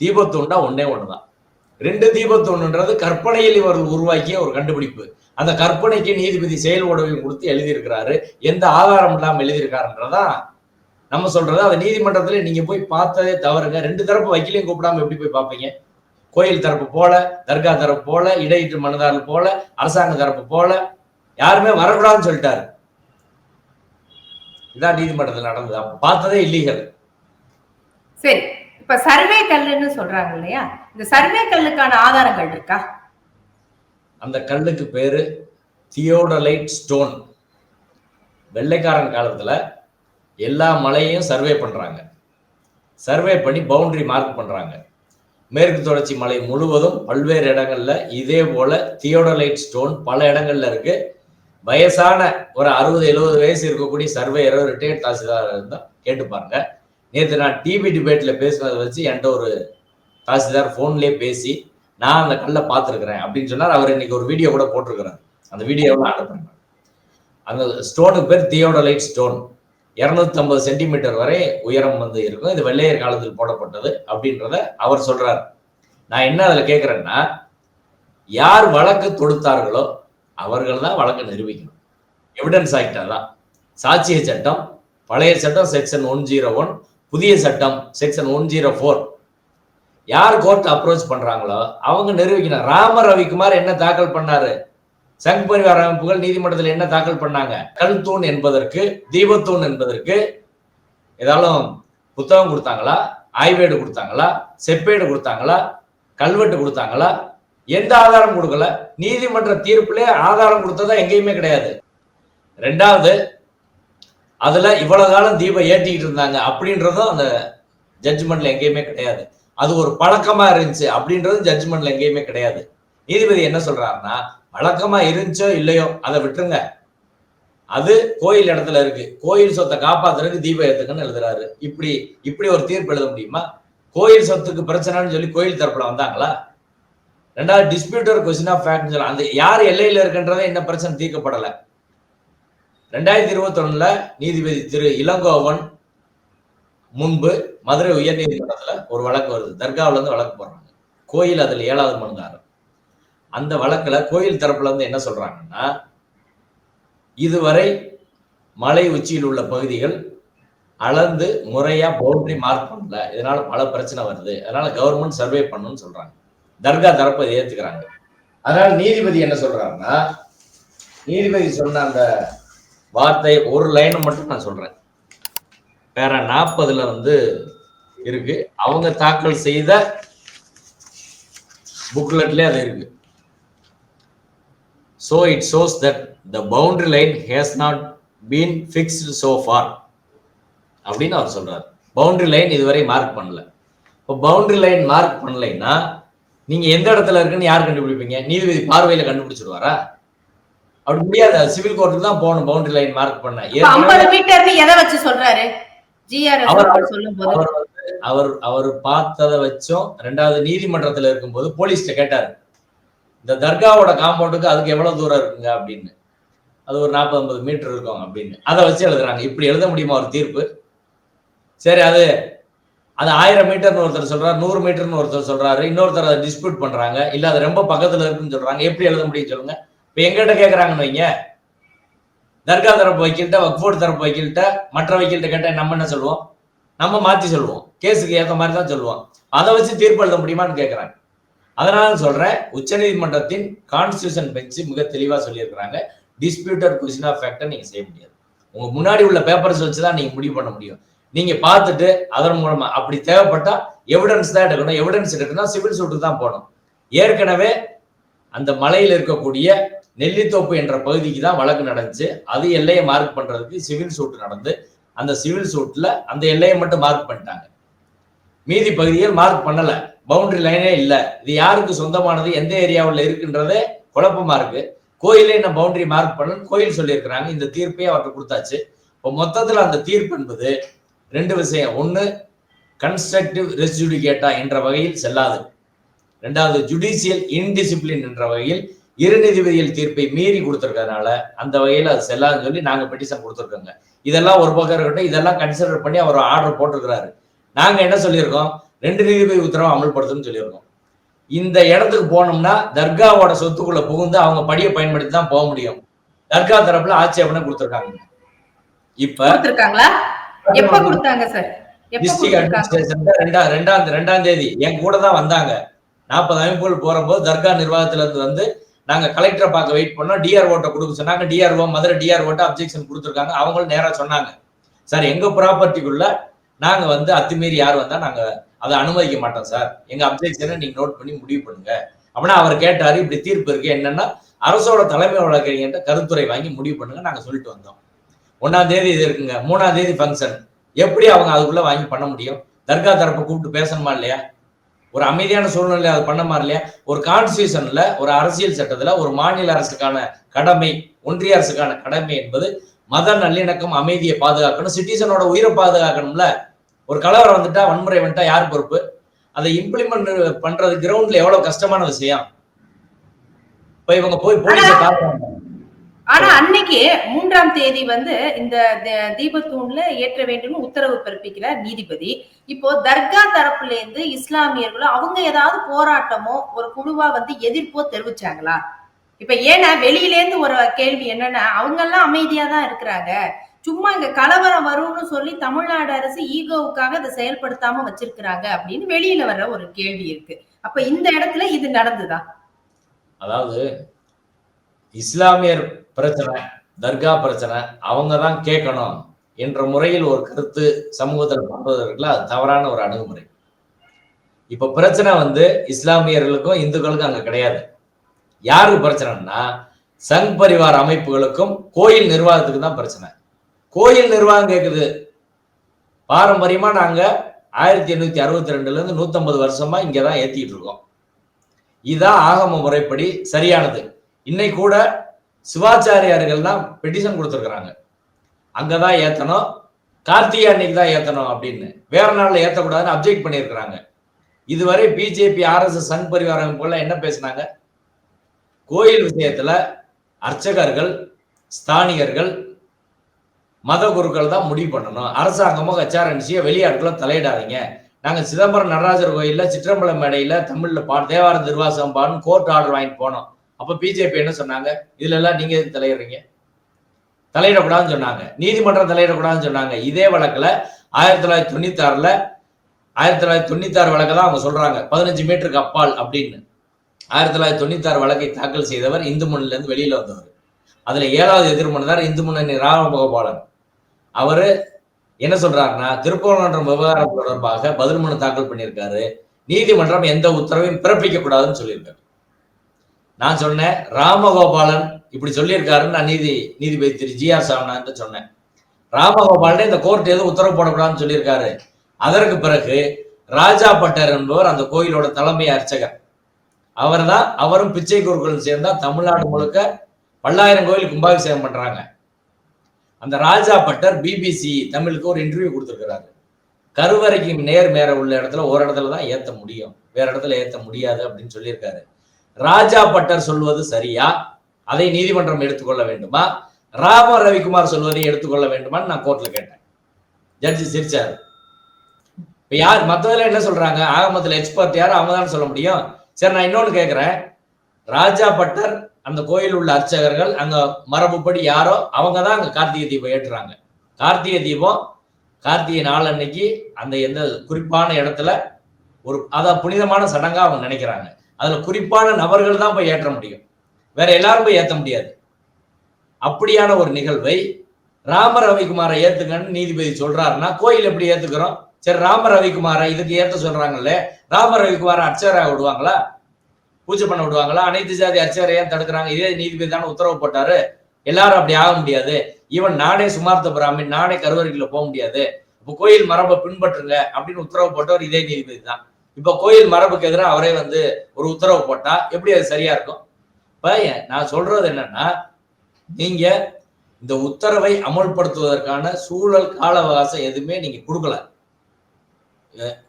தீபத்தூண்டா ஒன்னே ஒண்ணுதான். 2 தீபத்தூண்ன்றது கற்பனையில் இவர்கள் உருவாக்கிய ஒரு கண்டுபிடிப்பு. அந்த கற்பனைக்கு நீதிபதி செயல் உதவியும் கொடுத்து எழுதியிருக்கிறாரு. எந்த ஆதாரம் இல்லாம எழுதியிருக்காருன்றதான் நம்ம சொல்றது. அதை நீதிமன்றத்துல நீங்க போய் பார்த்ததே தவறுங்க. 2 தரப்பு வக்கீலையும் கூப்பிடாம எப்படி போய் பார்ப்பீங்க? கோயில் தரப்பு போல, தர்கா தரப்பு போல, இடையீட்டு மனுதாரர் போல, அரசாங்க தரப்பு போல யாருமே வரக்கூடாதுன்னு சொல்லிட்டாரு. இதான் நீதிமன்றத்தில் நடந்தது. அப்ப பார்த்ததே இல்லீகல். சரி, இப்ப சர்வே கல்லுன்னு சொல்றாங்க இல்லையா, இந்த சர்வே கல்லுக்கான ஆதாரங்கள் இருக்கா? அந்த கல்லுக்கு பேரு தியோடலைட் ஸ்டோன். வெள்ளைக்காரன் காலத்துல எல்லா மலையையும் சர்வே பண்றாங்க. சர்வே பண்ணி பவுண்டரி மார்க் பண்றாங்க. மேற்கு தொடர்ச்சி மலை முழுவதும் பல்வேறு இடங்கள்ல இதே போல தியோடலைட் ஸ்டோன் பல இடங்கள்ல இருக்கு. வயசான ஒரு 60-70 வயசு இருக்கக்கூடிய சர்வேயரோ ரிட்டையர்ட் தாசில்தார் இருந்தா கேட்டு பாருங்க. நேற்று நான் டிவி டிபேட்ல பேசினதை வச்சு என்கிட்ட ஒரு தாசில்தார் போன்லயே பேசி நான் அந்த கல்லை பார்த்துருக்கிறேன் அப்படின்னு சொன்னார். அவர் இன்னைக்கு ஒரு வீடியோ கூட போட்டிருக்கிறார். அந்த வீடியோவை அனுப்புறேன். அந்த ஸ்டோனுக்கு பேர் தியோடலைட் ஸ்டோன். 250 சென்டிமீட்டர் வரை உயரம் வந்து இருக்கும். இது வெள்ளையர் காலத்தில் போடப்பட்டது அப்படின்றத அவர் சொல்றாரு. நான் என்ன அதுல கேட்கிறேன்னா, யார் வழக்கு தொடுத்தார்களோ அவர்கள் தான் வழக்கு நிரூபிக்கணும். எவிடன்ஸ் ஆக்ட் தான். சாட்சிய சட்டம், பழைய சட்டம் செக்ஷன் 101, புதிய சட்டம் செக்ஷன் 104. யார் கோர்ட் அப்ரோச் பண்றாங்களோ அவங்க நிரூபிக்கணும். ராம ரவிக்குமார் என்ன தாக்கல் பண்ணாரு? சங் பரிவார அமைப்புகள் நீதிமன்றத்தில் என்ன தாக்கல் பண்ணாங்க? கல் தூண் என்பதற்கு, தீபத்தூண் என்பதற்கு ஏதாவது புத்தகம் கொடுத்தாங்களா? ஆய்வேடு கொடுத்தாங்களா? செப்பேடு கொடுத்தாங்களா? கல்வெட்டு கொடுத்தாங்களா? எந்த ஆதாரம் கொடுக்கல. நீதிமன்ற தீர்ப்புல ஆதாரம் கொடுத்ததா எங்கேயுமே கிடையாது. 2வது, அதுல இவ்வளவு காலம் தீபம் ஏற்றிக்கிட்டு இருந்தாங்க அப்படின்றதும் அந்த ஜட்ஜ்மெண்ட்ல எங்கேயுமே கிடையாது. அது ஒரு பழக்கமா இருந்துச்சு அப்படின்றதும் ஜட்ஜ்மெண்ட்ல எங்கேயுமே கிடையாது. நீதிபதி என்ன சொல்றாருன்னா, வழக்கமா இருந்துச்சோ இல்லையோ அதை விட்டுருங்க, அது கோயில் இடத்துல இருக்கு, கோயில் சொத்தை காப்பாத்துறதுக்கு தீபம் ஏத்துக்குன்னு எழுதுறாரு. இப்படி ஒரு தீர்ப்பு எழுத முடியுமா? கோயில் சொத்துக்கு பிரச்சனைன்னு சொல்லி கோயில் தரப்புல வந்தாங்களா? 2வது, டிஸ்பியூட்டர் கொஸ்டின் ஆஃப் ஃபேக்ட் சொல்லலாம். அந்த யார் எல்லையில இருக்குன்றதை என்ன பிரச்சனை தீர்க்கப்படல. 2021 நீதிபதி திரு இளங்கோவன் முன்பு மதுரை உயர் நீதிமன்றத்துல ஒரு வழக்கு வருது. தர்காவில இருந்து வழக்கு போடுறாங்க. கோயில் அதுல 7வது மனுதாரர். அந்த வழக்குல கோயில் தரப்புல இருந்து என்ன சொல்றாங்கன்னா, இதுவரை மலை உச்சியில் உள்ள பகுதிகள் அளந்து முறையா பவுண்டரி மார்க் பண்ணல, இதனால பல பிரச்சனை வருது, அதனால கவர்மெண்ட் சர்வே பண்ணணும்னு சொல்றாங்க. தர்கா தரப்பை ஏத்துக்கிறாங்க. அதனால நீதிபதி என்ன சொல்றாருன்னா, நீதிபதி சொன்ன அந்த வார்த்தை ஒரு லைன் மட்டும் நான் சொல்றேன். வேற 40 இருக்கு. அவங்க தாக்கல் செய்த புக்லெட்லயே அது இருக்கு. So it shows that the boundary line has not been fixed so far அப்படின்னு அவர் சொல்றாரு. பவுண்டரி லைன் இதுவரை மார்க் பண்ணல. இப்போ பவுண்டரி லைன் மார்க் பண்ணலைன்னா நீங்க எந்த இடத்துல இருக்குன்னு யார் கண்டுபிடிப்பீங்க? நீதிபதி பார்வையில கண்டுபிடிச்சிருவாரா? அப்படி முடியாது. சிவில் கோர்ட்டுக்கு தான் போகணும் பவுண்டரி லைன் மார்க் பண்ண. 50 மீட்டர்னு எதை வச்சு சொல்றாரு? ஜிஆர்எஸ் சொல்லும்போது அவர் பார்த்ததை வச்சும், ரெண்டாவது நீதிமன்றத்தில் இருக்கும்போது போலீஸ்ட கேட்டாரு, இந்த தர்காவோட காம்பவுண்டுக்கு அதுக்கு எவ்வளவு தூரம் இருக்குங்க அப்படின்னு. அது ஒரு 40-50 மீட்டர் இருக்கும் அப்படின்னு. அதை வச்சு எழுதுறாங்க. இப்படி எழுத முடியுமா ஒரு தீர்ப்பு? சரி, அது 1000 மீட்டர்னு ஒருத்தர் சொல்றாரு, 100 மீட்டர்னு ஒருத்தர் சொல்றாரு, இன்னொருத்தர் அதை டிஸ்பியூட் பண்றாங்க, இல்ல அது ரொம்ப பக்கத்துல இருக்குன்னு சொல்றாங்க. எப்படி எழுத முடியும் சொல்லுங்க? இப்ப எங்கிட்ட கேட்கறாங்கன்னு வைங்க, தர்கா தரப்பு வைக்கிட்ட, வக்ஃபோர்டு தரப்பு வைக்கிட்ட, மற்ற வைக்கிட்ட கேட்டா நம்ம என்ன சொல்லுவோம்? நம்ம மாத்தி சொல்லுவோம். கேஸுக்கு ஏற்ற மாதிரி தான் சொல்லுவோம். அதை வச்சு தீர்ப்பு எழுத முடியுமான்னு கேட்கறாங்க. அதனால சொல்றேன், உச்சநீதிமன்றத்தின் கான்ஸ்டிடியூஷன் பெஞ்ச் மிக தெளிவா சொல்லியிருக்கிறாங்க, டிஸ்பியூட்டட் கொஸ்டின் ஆஃப் ஃபேக்டை நீங்க செய்ய முடியாது. உங்க முன்னாடி உள்ள பேப்பர்ஸ் வச்சுதான் நீங்க முடிவு பண்ண முடியும். நீங்க பார்த்துட்டு அதன் மூலமா அப்படி தேவைப்பட்டா எவிடன்ஸ் தான் எடுக்கணும். எவிடன்ஸ் எடுக்கணும் சிவில் சூட்டு தான் போகணும். ஏற்கனவே அந்த மலையில் இருக்கக்கூடிய நெல்லித்தோப்பு என்ற பகுதிக்கு தான் வழக்கு நடந்துச்சு. அது எல்லையை மார்க் பண்றதுக்கு சிவில் சூட்டு நடந்து, அந்த சிவில் சூட்ல அந்த எல்லையை மட்டும் மார்க் பண்ணிட்டாங்க. மீதி பகுதிகள் மார்க் பண்ணல. பவுண்டரி லைனே இல்ல. இது யாருக்கு சொந்தமானது, எந்த ஏரியாவில் இருக்குன்றதே குழப்பமா இருக்கு. கோயிலே என்ன பவுண்டரி மார்க் பண்ணு கோயில் சொல்லியிருக்கிறாங்க. இந்த தீர்ப்பையே அவர்கிட்ட கொடுத்தாச்சு. இப்போ மொத்தத்துல அந்த தீர்ப்பு என்பது 2 விஷயம். ஒண்ணு, கன்ஸ்ட்ரக்டிவ் ரெஸ்ஜுடிகேட்டா என்ற வகையில் செல்லாது. 2வது, ஜுடிஷியல் இன்டிசிப்ளின் என்ற வகையில் 2 நீதிபதிகள் தீர்ப்பை மீறி கொடுத்திருக்கிறதுனால அந்த வகையில் அது செல்லாதுன்னு சொல்லி நாங்க பெட்டிஷன் கொடுத்துருக்கோங்க. இதெல்லாம் ஒரு பக்கம் இருக்கட்டும், இதெல்லாம் கன்சிடர் பண்ணி அவர் ஆர்டர் போட்டிருக்கிறாரு. நாங்க என்ன சொல்லியிருக்கோம்? 2 நீதிபதி உத்தரவு அமல்படுத்தணும்னு சொல்லியிருக்கோம். இந்த இடத்துக்கு போனோம்னா தர்காவோட சொத்துக்குள்ள புகுந்து அவங்க படியை பயன்படுத்தி தான் போக முடியும். தர்கா தரப்புல ஆட்சேபனை கொடுத்திருக்காங்க. இப்ப கொடுத்திருக்காங்களா? எப்ப கொடுத்தாங்க சார்? டிஸ்ட்ரிக்ட் அட்மினிஸ்ட்ரேஷன்ல 2ஆம் தேதி என் கூட தான் வந்தாங்க. 40 அமைப்புகள் போறபோது தர்கா நிர்வாகத்துல இருந்து நாங்க கலெக்டரை பார்க்க வெயிட் பண்ணோம். டிஆர்ஓட்ட கொடுக்க சொன்னாங்க. டிஆர்ஓ மதுரை டிஆர்ஓட்ட அப்ஜெக்ஷன் கொடுத்துருக்காங்க. அவங்களும் நேரா சொன்னாங்க, சார் எங்க ப்ராப்பர்ட்டிக்குள்ள நாங்க அத்துமீறி யார் வந்தா நாங்க அதை அனுமதிக்க மாட்டோம் சார், எங்க அப்ஜெக்ஷனை நீங்க நோட் பண்ணி முடிவு பண்ணுங்க அப்படின்னா அவர் கேட்டாரு. இப்படி தீர்ப்பு இருக்கு, என்னன்னா அரசோட தலைமை வழக்கறிஞர்கிட்ட கருத்துரை வாங்கி முடிவு பண்ணுங்க நாங்க சொல்லிட்டு வந்தோம். 1ஆம் தேதி இது இருக்குங்க, 3ஆம் தேதி ஃபங்க்ஷன். எப்படி அவங்க அதுக்குள்ள வாங்கி பண்ண முடியும்? தர்கா தரப்பை கூப்பிட்டு பேசணுமா இல்லையா? ஒரு அமைதியான சூழ்நிலை அது பண்ணமா இல்லையா? ஒரு கான்ஸ்டிடியூஷன்ல, ஒரு அரசியல் சட்டத்துல ஒரு மாநில அரசுக்கான கடமை, ஒன்றிய அரசுக்கான கடமை என்பது மத நல்லிணக்கம், அமைதியை பாதுகாக்கணும், சிட்டிசனோட உயிரை பாதுகாக்கணும்ல. ஒரு கலவரம் வந்துட்டா, வன்முறை வந்துட்டா யார் பொறுப்பு? அதை இம்ப்ளிமெண்ட் பண்றது கிரவுண்ட்ல எவ்வளவு கஷ்டமான விஷயம். இப்ப இவங்க போய் போலீஸை காட்டுறாங்க. ஆனா அன்னைக்கு 3ஆம் தேதி இந்த தீபத்தூண்ல ஏற்ற வேண்டும் உத்தரவு பிறப்பிக்கிறார் நீதிபதி. இப்போ தர்கா தரப்புல இருந்து இஸ்லாமியர்களும் அவங்க ஏதாவது போராட்டமோ ஒரு குழுவா எதிர்ப்போ தெரிவிச்சாங்களா? இப்ப ஏன்னா வெளியில இருந்து ஒரு கேள்வி என்னன்னா, அவங்க எல்லாம் அமைதியா தான் இருக்கிறாங்க, சும்மா இங்க கலவரம் வரும்னு சொல்லி தமிழ்நாடு அரசு ஈகோவுக்காக அதை செயல்படுத்தாம வச்சிருக்கிறாங்க அப்படின்னு வெளியில வர்ற ஒரு கேள்வி இருக்கு. அப்ப இந்த இடத்துல இது நடந்துதா? அதாவது இஸ்லாமியர் பிரச்சனை, தர்கா பிரச்சனை அவங்க தான் கேட்கணும் என்ற முறையில் ஒரு கருத்து சமூகத்தில் பண்றதுல அது தவறான ஒரு அணுகுமுறை. இப்ப பிரச்சனை இஸ்லாமியர்களுக்கும் இந்துக்களுக்கும் அங்க கிடையாது. யாருக்கு பிரச்சனைன்னா சங் பரிவார் அமைப்புகளுக்கும் கோயில் நிர்வாகத்துக்கு தான் பிரச்சனை. கோயில் நிர்வாகம் கேக்குது. பாரம்பரியமா நாங்க 1862ல இருந்து 150 வருஷமா இங்கதான் ஏத்திட்டு இருக்கோம். இதுதான் ஆகம முறைப்படி சரியானது. இன்னைக்கு கூட சிவாச்சாரியார்கள் தான் பெட்டிஷன் கொடுத்துருக்குறாங்க, அங்கதான் ஏத்தணும், கார்த்திகை அன்னைக்கு தான் ஏத்தணும் அப்படின்னு, வேற நாள்ல ஏத்தக்கூடாதுன்னு அப்ஜெக்ட் பண்ணியிருக்கிறாங்க. இதுவரை பிஜேபி, ஆர்எஸ்எஸ், சங் பரிவார அமைப்புகள் என்ன பேசினாங்க? கோயில் விஷயத்துல அர்ச்சகர்கள், ஸ்தானிகர்கள், மத குருக்கள் தான் முடிவு பண்ணணும், அரசாங்கமும் ஹெச்ஆர்என்சியை வெளியாட்களை தலையிடாதீங்க, நாங்க சிதம்பரம் நடராஜர் கோயில்ல சிற்றம்பலம் மேடையில தமிழ்ல தேவார திருவாசகம் பாடுன்னு கோர்ட் ஆர்டர் வாங்கிட்டு போனோம். அப்ப பிஜேபி என்ன சொன்னாங்க? இதுல எல்லாம் நீங்க தலையிடுறீங்க, தலையிடக்கூடாதுன்னு சொன்னாங்க, நீதிமன்றம் தலையிடக்கூடாதுன்னு சொன்னாங்க. இதே வழக்குல 1996 வழக்கு தான் அவங்க சொல்றாங்க 15 மீட்டருக்கு அப்பால் அப்படின்னு. 1996 வழக்கை தாக்கல் செய்தவர் இந்து முன்னணியில இருந்து வெளியில வந்தவர். அதுல 7வது எதிர்மனுதார் இந்து முன்னணி ராமகோபாலன். அவரு என்ன சொல்றாருன்னா, திருப்பரங்குன்றம் விவகாரம் தொடர்பாக பதில் மனு தாக்கல் பண்ணியிருக்காரு, நீதிமன்றம் எந்த உத்தரவையும் பிறப்பிக்க கூடாதுன்னு சொல்லியிருக்காரு. நான் சொன்னேன், ராமகோபாலன் இப்படி சொல்லியிருக்காருன்னு நான் நீதிபதி திரு GR சாமிநாதன் சொன்னேன். ராமகோபாலன் இந்த கோர்ட் எதுவும் உத்தரவு போடக்கூடாதுன்னு சொல்லியிருக்காரு. அதற்கு பிறகு ராஜா பட்டர் என்பவர் அந்த கோயிலோட தலைமை அர்ச்சகர். அவரும் பிச்சை குருக்களும் சேர்ந்தா தமிழ்நாடு முழுக்க பல்லாயிரம் கோயில் கும்பாபிஷேகம் பண்றாங்க. அந்த ராஜா பட்டர் BBC தமிழுக்கு ஒரு இன்டர்வியூ கொடுத்திருக்கிறாரு. கருவறைக்கு மேற உள்ள இடத்துல ஒரு இடத்துல தான் ஏத்த முடியும், வேற இடத்துல ஏத்த முடியாது அப்படின்னு சொல்லியிருக்காரு. ராஜா பட்டர் சொல்வது சரியா, அதை நீதிமன்றம் எடுத்துக்கொள்ள வேண்டுமா, ராம ரவிக்குமார் சொல்வதை எடுத்துக்கொள்ள வேண்டுமான்னு நான் கோர்ட்ல கேட்டேன். ஜட்ஜி சிரிச்சாரு. இப்ப யார் மற்றதுல என்ன சொல்றாங்க, ஆகமத்துல எக்ஸ்பர்ட் யாரும் அவங்க தான் சொல்ல முடியும். சரி, நான் இன்னொன்னு கேட்கிறேன், ராஜா பட்டர் அந்த கோயில் உள்ள அர்ச்சகர்கள் அங்க மரபுப்படி யாரோ அவங்க தான் அங்க கார்த்திகை தீபம் ஏற்றுறாங்க. கார்த்திகை தீபம் கார்த்திகை நாள் அன்னைக்கு அந்த எந்த குறிப்பான இடத்துல ஒரு அதான் புனிதமான சடங்கா அவங்க நினைக்கிறாங்க. அதுல குறிப்பான நபர்கள் தான் போய் ஏற்ற முடியும், வேற எல்லாரும் போய் ஏற்ற முடியாது. அப்படியான ஒரு நிகழ்வை ராம ரவிக்குமாரை ஏத்துங்கன்னு நீதிபதி சொல்றாருன்னா கோயில் எப்படி ஏத்துக்கிறோம்? சரி, ராம ரவிக்குமாரை இதுக்கு ஏத்த சொல்றாங்கல்ல, ராம ரவிக்குமாரை அர்ச்சகராக விடுவாங்களா, பூஜை பண்ண விடுவாங்களா? அனைத்து ஜாதி அர்ச்சகரை ஏன் தடுக்கிறாங்க? இதே நீதிபதி தானே உத்தரவு போட்டாரு. எல்லாரும் அப்படி ஆக முடியாது. ஈவன் நானே சுமார்த்த பிராமின், நானே கருவறைக்குள்ள போக முடியாது. இப்போ கோயில் மரபை பின்பற்றுங்க அப்படின்னு உத்தரவு போட்டவர் இதே நீதிபதி தான். இப்ப கோயில் மரபுக்கு எதிராக அவரே ஒரு உத்தரவு போட்டா எப்படி அது சரியா இருக்கும்? இப்ப நான் சொல்றது என்னன்னா, நீங்க இந்த உத்தரவை அமல்படுத்துவதற்கான சூழல் கால அவகாசம் எதுவுமே நீங்க கொடுக்கல.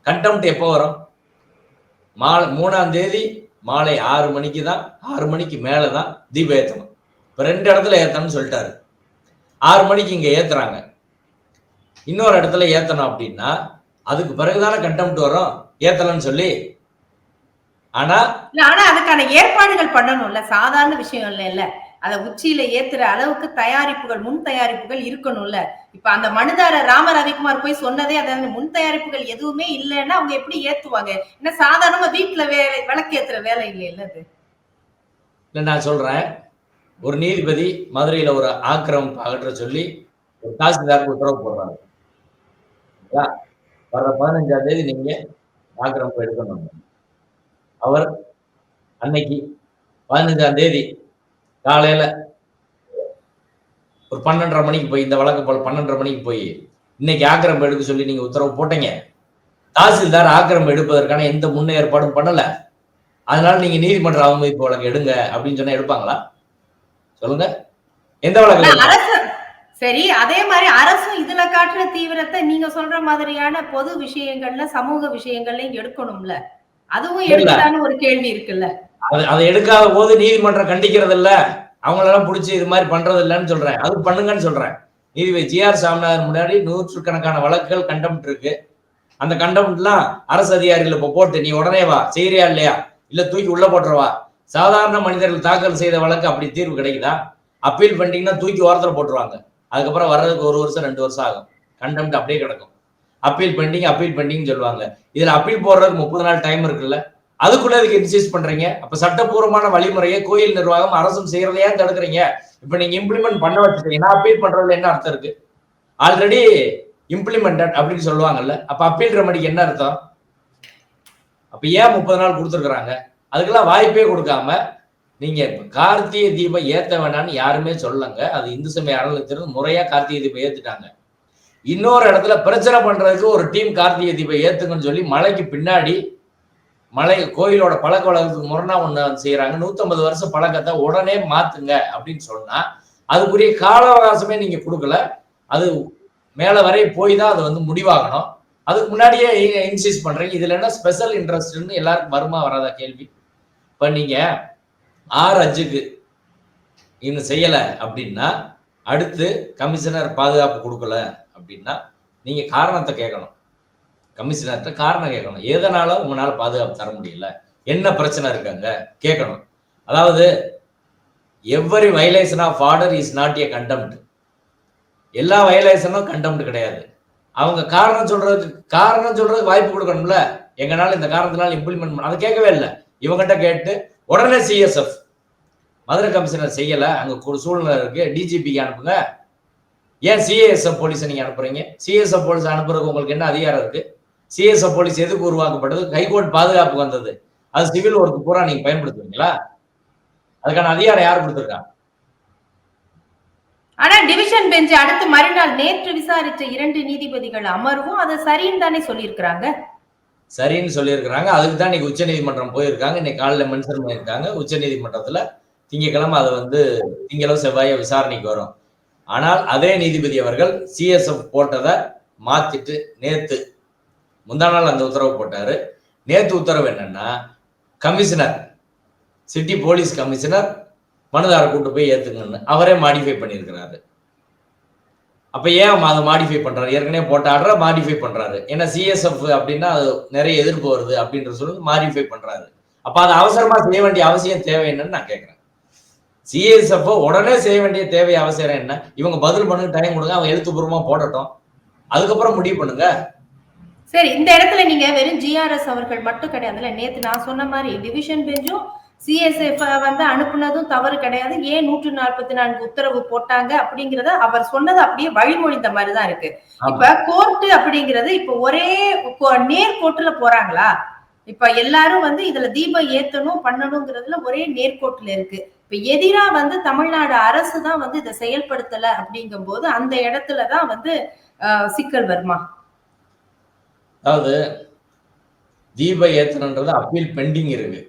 கண்டெம்ட் எப்போ வரும்? 3ஆம் தேதி மாலை 6 மணிக்கு தான், 6 மணிக்கு மேலதான் தீபம் ஏற்றணும். இப்ப 2 இடத்துல ஏத்தணும்னு சொல்லிட்டாரு. 6 மணிக்கு இங்க ஏத்துறாங்க, இன்னொரு இடத்துல ஏத்தணும் அப்படின்னா அதுக்கு பிறகுதானே கண்டெம்ட் வரும், ஏத்தலன்னு சொல்லி. ஆனா அதுக்கான ஏற்பாடுகள் பண்ணணும்ல, சாதாரண விஷயம் இல்ல. அத உச்சியில ஏத்துற அளவுக்கு தயாரிப்புகள், முன் தயாரிப்புகள் இருக்கணும்ல. இப்ப அந்த மனுதாரர் ராம ரவிக்குமார் போய் சொன்னதே அதாவது முன் தயாரிப்புகள் எதுவுமே இல்லைன்னா அவங்க எப்படி ஏத்துவாங்க? என்ன சாதாரணமா வீட்டுல விளக்கு ஏத்துற வேலை இல்லைல்ல அது. இல்ல, நான் சொல்றேன், ஒரு நீதிபதி மதுரையில ஒரு ஆக்கிரமிப்பு அகற்ற சொல்லி ஒரு தாசில்தாருக்கு உத்தரவு போடுறாங்க. வர 15ஆம் தேதி நீங்க ஆக்கிரமிப்பு எடுக்கணும். அவர் அன்னைக்கு 15ஆம் தேதி காலையில ஒரு 12:30 மணிக்கு போய், இந்த வழக்கு போல 12:30 மணிக்கு போய் இன்னைக்கு ஆக்கிரமிப்பு எடுக்க சொல்லி நீங்க உத்தரவு போட்டீங்க. தாசில்தார் ஆக்கிரமிப்பு எடுப்பதற்கான எந்த முன்ன ஏற்பாடும் பண்ணல. அதனால நீங்க நீதிமன்ற அவமதிப்பு வழக்கு எடுங்க அப்படின்னு சொன்னா எடுப்பாங்களா? சொல்லுங்க, எந்த வழக்கு? சரி, அதே மாதிரி அரசும் இதுல காட்டுற தீவிரத்தை நீங்க சொல்ற மாதிரியான பொது விஷயங்கள்ல, சமூக விஷயங்கள்ல எடுக்கணும்ல. அதுவும் எடுக்கலான்னு ஒரு கேள்வி இருக்குல்ல. அதை எடுக்காத போது நீதிமன்றம் கண்டிக்கிறது இல்ல, அவங்களெல்லாம் பிடிச்சி இது மாதிரி பண்றது இல்லைன்னு சொல்றேன். அது பண்ணுங்கன்னு சொல்றேன். நீதிபதி GR சாமிநாதன் முன்னாடி 100கணக்கான வழக்குகள் கண்டெம்ட் இருக்கு. அந்த கண்டெம்ட்லாம் அரசு அதிகாரிகள் இப்ப போட்டு நீ உடனே வா, செய்யறியா இல்லையா, இல்ல தூக்கி உள்ள போட்டுருவா. சாதாரண மனிதர்கள் தாக்கல் செய்த வழக்கு அப்படி தீர்வு கிடைக்குதா? அப்பீல் பண்ணிட்டீங்கன்னா தூக்கி ஓரத்துல போட்டுருவாங்க. அதுக்கப்புறம் வர்றதுக்கு 1 வருஷம் 2 வருஷம் ஆகும். கண்டெம்ட் அப்படியே கிடக்கும். அப்பீல் பண்ணிட்டீங்கன்னு சொல்லுவாங்க. இதுல அப்பீல் போடுறதுக்கு 30 நாள் டைம் இருக்குல்ல, அதுக்குள்ள இதுக்கு இன்சிஸ்ட் பண்றீங்க. அப்ப சட்டப்பூர்வமான வழிமுறையை கோயில் நிர்வாகம் அரசும் செய்யறதையா தடுக்கிறீங்க. இப்ப நீங்க இம்ப்ளிமெண்ட் பண்ண வச்சுட்டீங்கன்னா அப்பீல் பண்றதுல என்ன அர்த்தம் இருக்கு? ஆல்ரெடி இம்ப்ளிமெண்டட் அப்படின்னு சொல்லுவாங்கல்ல, அப்ப அப்பீல் ரெமடிக்கு என்ன அர்த்தம்? அப்ப ஏன் 30 நாள் கொடுத்துருக்காங்க? அதுக்கெல்லாம் வாய்ப்பே கொடுக்காம நீங்க கார்த்திகை தீபம் ஏத்த வேண்டாம்னு யாருமே சொல்லங்க. அது இந்து சமய அறநிலையத்திலிருந்து முறையா கார்த்திகை தீபம் ஏத்துட்டாங்க. இன்னொரு இடத்துல பிரச்சனை பண்றதுக்கு ஒரு டீம் கார்த்திகை தீபம் ஏத்துங்கன்னு சொல்லி மலைக்கு பின்னாடி மலை கோயிலோட பழக்க வழக்கத்துக்கு முரணா ஒண்ணு செய்யறாங்க. 150 வருஷம் பழக்கத்தை உடனே மாத்துங்க அப்படின்னு சொன்னா அதுக்குரிய கால அவகாசமே நீங்க கொடுக்கல. அது மேல வரை போய் தான் அது முடிவாகணும். அதுக்கு முன்னாடியே இன்சிஸ்ட் பண்றீங்க. இதுல என்ன ஸ்பெஷல் இன்ட்ரெஸ்ட்னு எல்லாருக்கும் வருமா வராதா கேள்வி? இப்ப நீங்க 6/5க்கு இன்னும் செய்யல அப்படின்னா அடுத்து கமிஷனர் பாதுகாப்பு கொடுக்கல அப்படின்னா நீங்க காரணத்தை கேட்கணும். கமிஷனர்கிட்ட காரணம் கேட்கணும். எதனால உங்களால பாதுகாப்பு தர முடியல, என்ன பிரச்சனை இருக்காங்க கேட்கணும். அதாவது every violation of order is not a contempt. எல்லா வயலேஷனும் கண்டெம்ட் கிடையாது. அவங்க காரணம் சொல்றதுக்கு வாய்ப்பு கொடுக்கணும்ல. எங்கனால இந்த காரணத்தினால இம்ப்ளிமெண்ட் பண்ண, அதை கேட்கவே இல்லை. இவங்ககிட்ட கேட்டு உடனே சிஎஸ்எஃப் மதுரை கமிஷனர் செய்யல, அங்க ஒரு சூழ்நிலை இருக்கு, டிஜிபிக்கு அனுப்புங்க. ஏன் சிஎஸ்எஃப் போலீஸை நீங்க அனுப்புறீங்க? சிஎஸ்எஃப் போலீஸ் அனுப்புறதுக்கு உங்களுக்கு என்ன அதிகாரம் இருக்கு? சிஎஸ்எஃப் போலீஸ் எதுக்கு உருவாக்கப்பட்டது? ஹைகோர்ட் பாதுகாப்புக்கு வந்தது. அது சிவில் ஒர்க்கு பூரா நீங்க பயன்படுத்துவீங்களா? அதுக்கான அதிகாரம் யார் கொடுத்துருக்கா? ஆனா டிவிஷன் பெஞ்ச் அடுத்து மறுநாள் நேற்று விசாரிச்ச 2 நீதிபதிகள் அமர்வும் அதை சரின்னு தானே சொல்லியிருக்கிறாங்க. சரின்னு சொல்லியிருக்கிறாங்க. அதுக்கு தான் இன்னைக்கு உச்ச நீதிமன்றம் போயிருக்காங்க. இன்னைக்கு காலையில் மென்ஷன் பண்ணியிருக்காங்க. உச்ச நீதிமன்றத்துல திங்கக்கிழமை அது வந்து திங்களோ செவ்வாயோ விசாரணைக்கு வரும். ஆனால் அதே நீதிபதி அவர்கள் சிஎஸ்எஃப் போட்டதை மாத்திட்டு நேத்து முந்தா நாள் அந்த உத்தரவு போட்டாரு. நேத்து உத்தரவு என்னன்னா, கமிஷனர் சிட்டி போலீஸ் கமிஷனர் மனுதார கூட்டு போய் ஏத்துங்கன்னு அவரே மாடிஃபை பண்ணியிருக்கிறாரு. அப்ப ஏன் அதை மாடிஃபை பண்றாரு? ஏற்கனவே போட்ட ஆர்டரை மாடிஃபை பண்றாரு. ஏன்னா சிஎஸ்எஃப் அப்படின்னா அது நிறைய எதிர்ப்பு வருது அப்படின்ற சொல்லி மாடிஃபை பண்றாரு. அப்ப அதை அவசரமா செய்ய வேண்டிய அவசியம் தேவை என்னன்னு நான் கேட்கிறேன். சிஎஸ்எஃப் உடனே செய்ய வேண்டிய தேவை அவசியம் என்ன? இவங்க பதில் பண்ணுங்க, டைம் கொடுங்க, அவங்க எழுத்துப்பூர்வமா போடட்டும், அதுக்கப்புறம் முடிவு பண்ணுங்க. சரி, இந்த இடத்துல நீங்க வெறும் ஜிஆர்எஸ் அவர்கள் மட்டும் கிடையாதுல்ல. நேத்து நான் சொன்ன மாதிரி டிவிஷன் பெஞ்சும் சிஎஸ்எஃப் வந்து அனுப்புனதும் தவறு கிடையாது. ஏன் 144 உத்தரவு போட்டாங்க அப்படிங்கறத அவர் சொன்னது அப்படியே வழிமொழிந்த மாதிரிதான் இருக்கு. இப்ப கோர்ட்டு அப்படிங்கிறது இப்ப ஒரே நேர்கோட்டுல போறாங்களா? இப்ப எல்லாரும் வந்து இதுல தீபம் ஏத்தணும் பண்ணணுங்கிறதுல ஒரே நேர்கோட்டுல இருக்கு. இப்ப எதிரா வந்து தமிழ்நாடு அரசு தான் வந்து இதை செயல்படுத்தல அப்படிங்கும் போது அந்த இடத்துலதான் வந்து சிக்கல் வருமா? அதாவது தீப ஏத்தனன்றது அப்பீல் பெண்டிங் இருக்கு.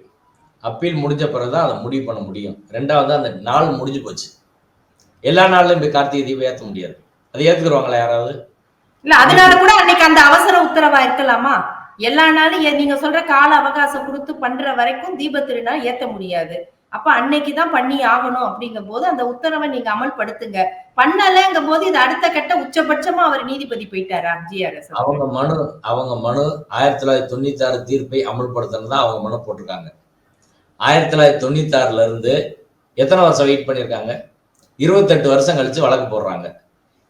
அப்பீல் முடிஞ்ச பிறகுதான் அதை முடிவு பண்ண முடியும். ரெண்டாவது அந்த நாள் முடிஞ்சு போச்சு. எல்லா நாள்லயும் போய் கார்த்திகை தீபம் ஏற்ற முடியாது. அதை ஏத்துக்குருவாங்களா யாராவது? இல்ல, அதனால கூட அன்னைக்கு அந்த அவசர உத்தரவா இருக்கலாமா? எல்லா நாளும் நீங்க சொல்ற கால அவகாசம் கொடுத்து பண்ற வரைக்கும் தீப திருநாள் ஏத்த முடியாது. அப்ப அன்னைக்குதான் பண்ணி ஆகணும் அப்படிங்கும் போது அந்த உத்தரவை நீங்க அமல்படுத்துங்க. பண்ணலங்கும் போது இது அடுத்த கட்ட உச்சபட்சமா அவர் நீதிபதி போயிட்டாரா ஜிஆர்எஸ்? அவங்க மனு 1996 தீர்ப்பை அமல்படுத்தணும் அவங்க மனு போட்டிருக்காங்க. 1996 இருந்து எத்தனை வருஷம் வெயிட் பண்ணியிருக்காங்க? 28 வருஷம் கழிச்சு வழக்கு போடுறாங்க.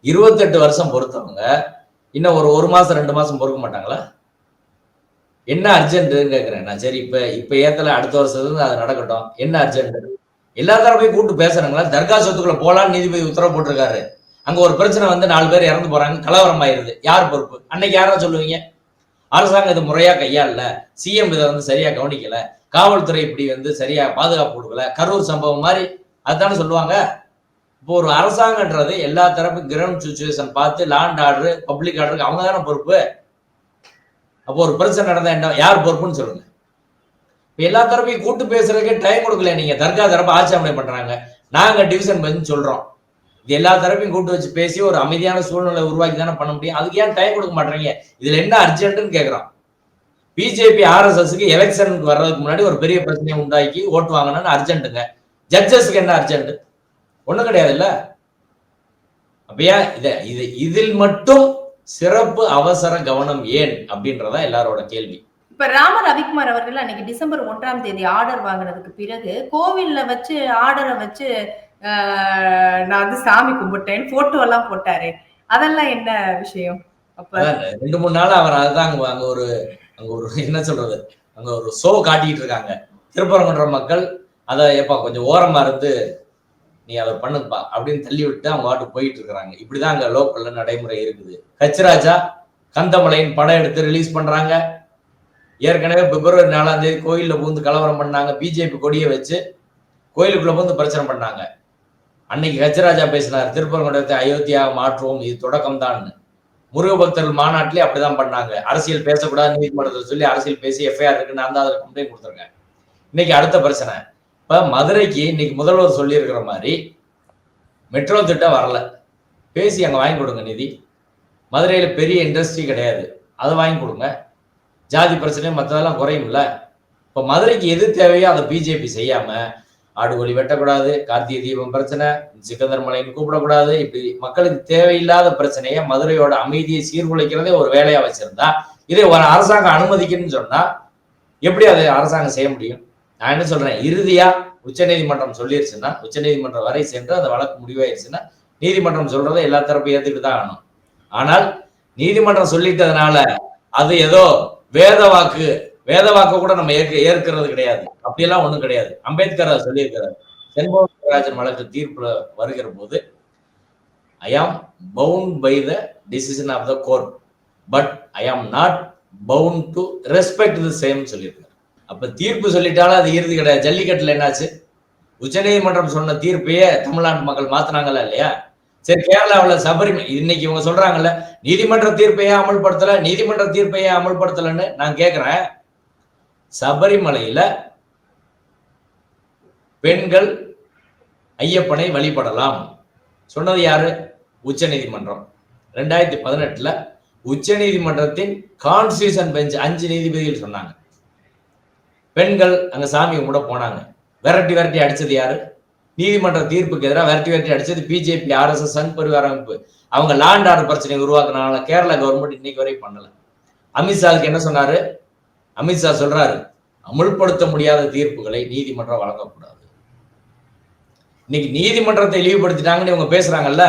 28 வருஷம் பொறுத்தவங்க இன்னும் ஒரு மாசம் 2 மாசம் பொறுக்க மாட்டாங்களா? என்ன அர்ஜென்ட்னு கேட்கிறேன் நான். சரி, இப்ப ஏத்தல, அடுத்த வருஷத்துல அது நடக்கட்டும், என்ன அர்ஜென்ட்? எல்லா தரப்பையும் கூப்பிட்டு பேசுறாங்களா? தர்கா சொத்துக்குள்ள போலான்னு நீதிபதி உத்தரவு போட்டிருக்காரு. அங்க ஒரு பிரச்சனை வந்து 4 பேர் இறந்து போறாங்க, கலவரம் ஆயிருது. யார் பொறுப்பு? அன்னைக்கு யாரா சொல்லுவீங்க? அரசாங்கம் இது முறையா கையாளல, சிஎம் இதை வந்து சரியா கவனிக்கல, காவல்துறை இப்படி வந்து சரியா பாதுகாப்பு கொடுக்கல, கரூர் சம்பவம் மாதிரி அதுதானே சொல்லுவாங்க. இப்போ ஒரு அரசாங்கன்றது எல்லா தரப்பு கிரவுண்ட் சிச்சுவேஷன் பார்த்து லாண்ட் ஆர்டர் பப்ளிக் ஆர்டருக்கு அவங்க தானே பொறுப்பு. அப்போ ஒரு பிரச்சனை நடந்தா என்ன, யார் பொறுப்புன்னு சொல்லுங்க. இப்போ எல்லா தரப்பையும் கூட்டு பேசுறதுக்கே டைம் கொடுக்கல. நீங்க தர்கா தரப்பு ஆட்சேபனை பண்றாங்க, நாங்க டிவிஷன் பெஞ்ச் சொல்றோம். இது எல்லா தரப்பையும் கூட்டு வச்சு பேசி ஒரு அமைதியான சூழ்நிலை உருவாக்கி தானே பண்ண முடியும். அதுக்கு ஏன் டைம் கொடுக்க மாட்டேறீங்க? இதுல என்ன அர்ஜென்ட்னு கேட்கிறோம். பிஜேபி ஆர்எஸ்எஸ்க்கு எலெக்ஷனுக்கு வர்றதுக்கு முன்னாடி ஒரு பெரிய பிரச்சனையை உண்டாக்கி ஓட்டு வாங்கணும்னு அர்ஜென்ட்டுங்க. ஜட்ஜஸ்க்கு என்ன அர்ஜென்ட்? ஒண்ணும் கிடையாது இல்ல. அப்பயா இதில் மட்டும் சிறப்பு அவசர கவனம் ஏன் அப்படின்றதா எல்லாரோட கேள்வி. இப்ப ராம ரவிக்குமார் அவர்கள் அன்னைக்கு டிசம்பர் 1ஆம் தேதி ஆர்டர் வாங்கினதுக்கு பிறகு கோவில்ல வச்சு ஆர்டரை வச்சு நான் வந்து சாமி கும்பிட்டேன் போட்டோ எல்லாம் போட்டாரு. அதெல்லாம் என்ன விஷயம்? அப்ப 2-3 நாள் அவர் அதுதான் அங்க ஒரு என்ன சொல்றது, அங்க ஒரு ஷோ காட்டிட்டு இருக்காங்க. திருப்பரங்குன்றம் மக்கள் அதை எப்பா கொஞ்சம் ஓரமா இருந்து நீ அதை பண்ணுப்பா அப்படின்னு தள்ளி விட்டு அவங்க வாட்டு போயிட்டு இருக்கிறாங்க. இப்படிதான் அங்க லோக்கல்ல நடைமுறை இருக்குது. கச்சிராஜா கந்தமலையின் படம் எடுத்து ரிலீஸ் பண்றாங்க. ஏற்கனவே பிப்ரவரி 4ஆம் தேதி கோயில்ல பூந்து கலவரம் பண்ணாங்க. பிஜேபி கொடியை வச்சு கோயிலுக்குள்ள பூந்து பிரச்சனை பண்ணாங்க. அன்னைக்கு கச்சிராஜா பேசினார், திருப்பரங்குன்றத்தை அயோத்தியாக மாற்றுவோம், இது தொடக்கம் தான். முருக பக்தர்கள் மாநாட்டிலே அப்படிதான் பண்ணாங்க. அரசியல் பேசக்கூடாது நீதிமன்றத்தில் சொல்லி அரசியல் பேசி எஃப்ஐஆர் இருக்குன்னு அந்த அதில் கம்ப்ளைண்ட் கொடுத்துருக்கேன். இன்னைக்கு அடுத்த பிரச்சனை. இப்ப மதுரைக்கு இன்னைக்கு முதல்வர் சொல்லி இருக்கிற மாதிரி மெட்ரோ திட்டம் வரல, பேசி அங்க வாங்கி கொடுங்க நிதி. மதுரையில பெரிய இண்டஸ்ட்ரி கிடையாது, அதை வாங்கி கொடுங்க. ஜாதி பிரச்சனை மற்றதெல்லாம் குறையும்ல. இப்ப மதுரைக்கு எது தேவையோ அதை பிஜேபி செய்யாம ஆடுகொலி வெட்டக்கூடாது, கார்த்திகை தீபம் பிரச்சனை, சிக்கந்தர் மலைன்னு கூப்பிடக்கூடாது, இப்படி மக்களுக்கு தேவையில்லாத பிரச்சனையை மதுரையோட அமைதியை சீர்குலைக்கிறதே ஒரு வேலையா வச்சிருந்தா இதை ஒரு அரசாங்கம் அனுமதிக்கணும்னு சொன்னா எப்படி அதை அரசாங்கம் செய்ய முடியும்? நான் என்ன சொல்றேன், இறுதியா உச்சநீதிமன்றம் சொல்லிருச்சுன்னா, உச்சநீதிமன்றம் வரை சென்று அந்த வழக்கு முடிவாயிருச்சுன்னா நீதிமன்றம் சொல்றதை எல்லா தரப்பையும் ஏத்துக்கிட்டு தான் ஆகணும். ஆனால் நீதிமன்றம் சொல்லிட்டதுனால அது ஏதோ வேத வாக்கு கூட நம்ம ஏற்கிறது கிடையாது. அப்படியெல்லாம் ஒண்ணும் கிடையாது. அம்பேத்கர் அதை சொல்லியிருக்கிறார். செண்பகராஜன் வழக்கு தீர்ப்புல வருகிற போது I am bound by the decision of the court, but I am not bound to respect the same சொல்லியிருக்காரு. அப்ப தீர்ப்பு சொல்லிட்டாலும் அது இறுதி கிடையாது. ஜல்லிக்கட்டுல என்னாச்சு? உச்சநீதிமன்றம் சொன்ன தீர்ப்பையே தமிழ்நாட்டு மக்கள் மாத்தினாங்களா இல்லையா? சரி, கேரளாவில் சபரிமலை இன்னைக்கு இவங்க சொல்றாங்கல்ல, நீதிமன்ற தீர்ப்பையே அமல்படுத்தலன்னு நான் கேட்கிறேன். சபரிமலையில பெண்கள் ஐயப்பனை வழிபடலாம் சொன்னது யாரு? உச்ச நீதிமன்றம். 2018 உச்ச நீதிமன்றத்தின் கான்ஸ்டிடியூஷன் பெஞ்ச் 5 நீதிபதிகள் சொன்னாங்க. பெண்கள் அங்க சாமி கும்பிட போனாங்க. விரட்டி அடிச்சது யாரு? நீதிமன்ற தீர்ப்புக்கு எதிராக விரட்டி அடிச்சது பிஜேபி, RSS, சங் பரிவார அமைப்பு. அவங்க லாண்ட் ஆர்டர் பிரச்சனை உருவாக்குனால கேரளா கவர்மெண்ட் இன்னைக்கு வரை பண்ணல. அமித்ஷாவுக்கு என்ன சொன்னாரு? அமித்ஷா சொல்றாரு, அமுல்படுத்த முடியாத தீர்ப்புகளை நீதிமன்றம் வழங்கக்கூடாது. இன்னைக்கு நீதிமன்றத்தை இழிவுபடுத்திட்டாங்கன்னு இவங்க பேசுறாங்கல்ல,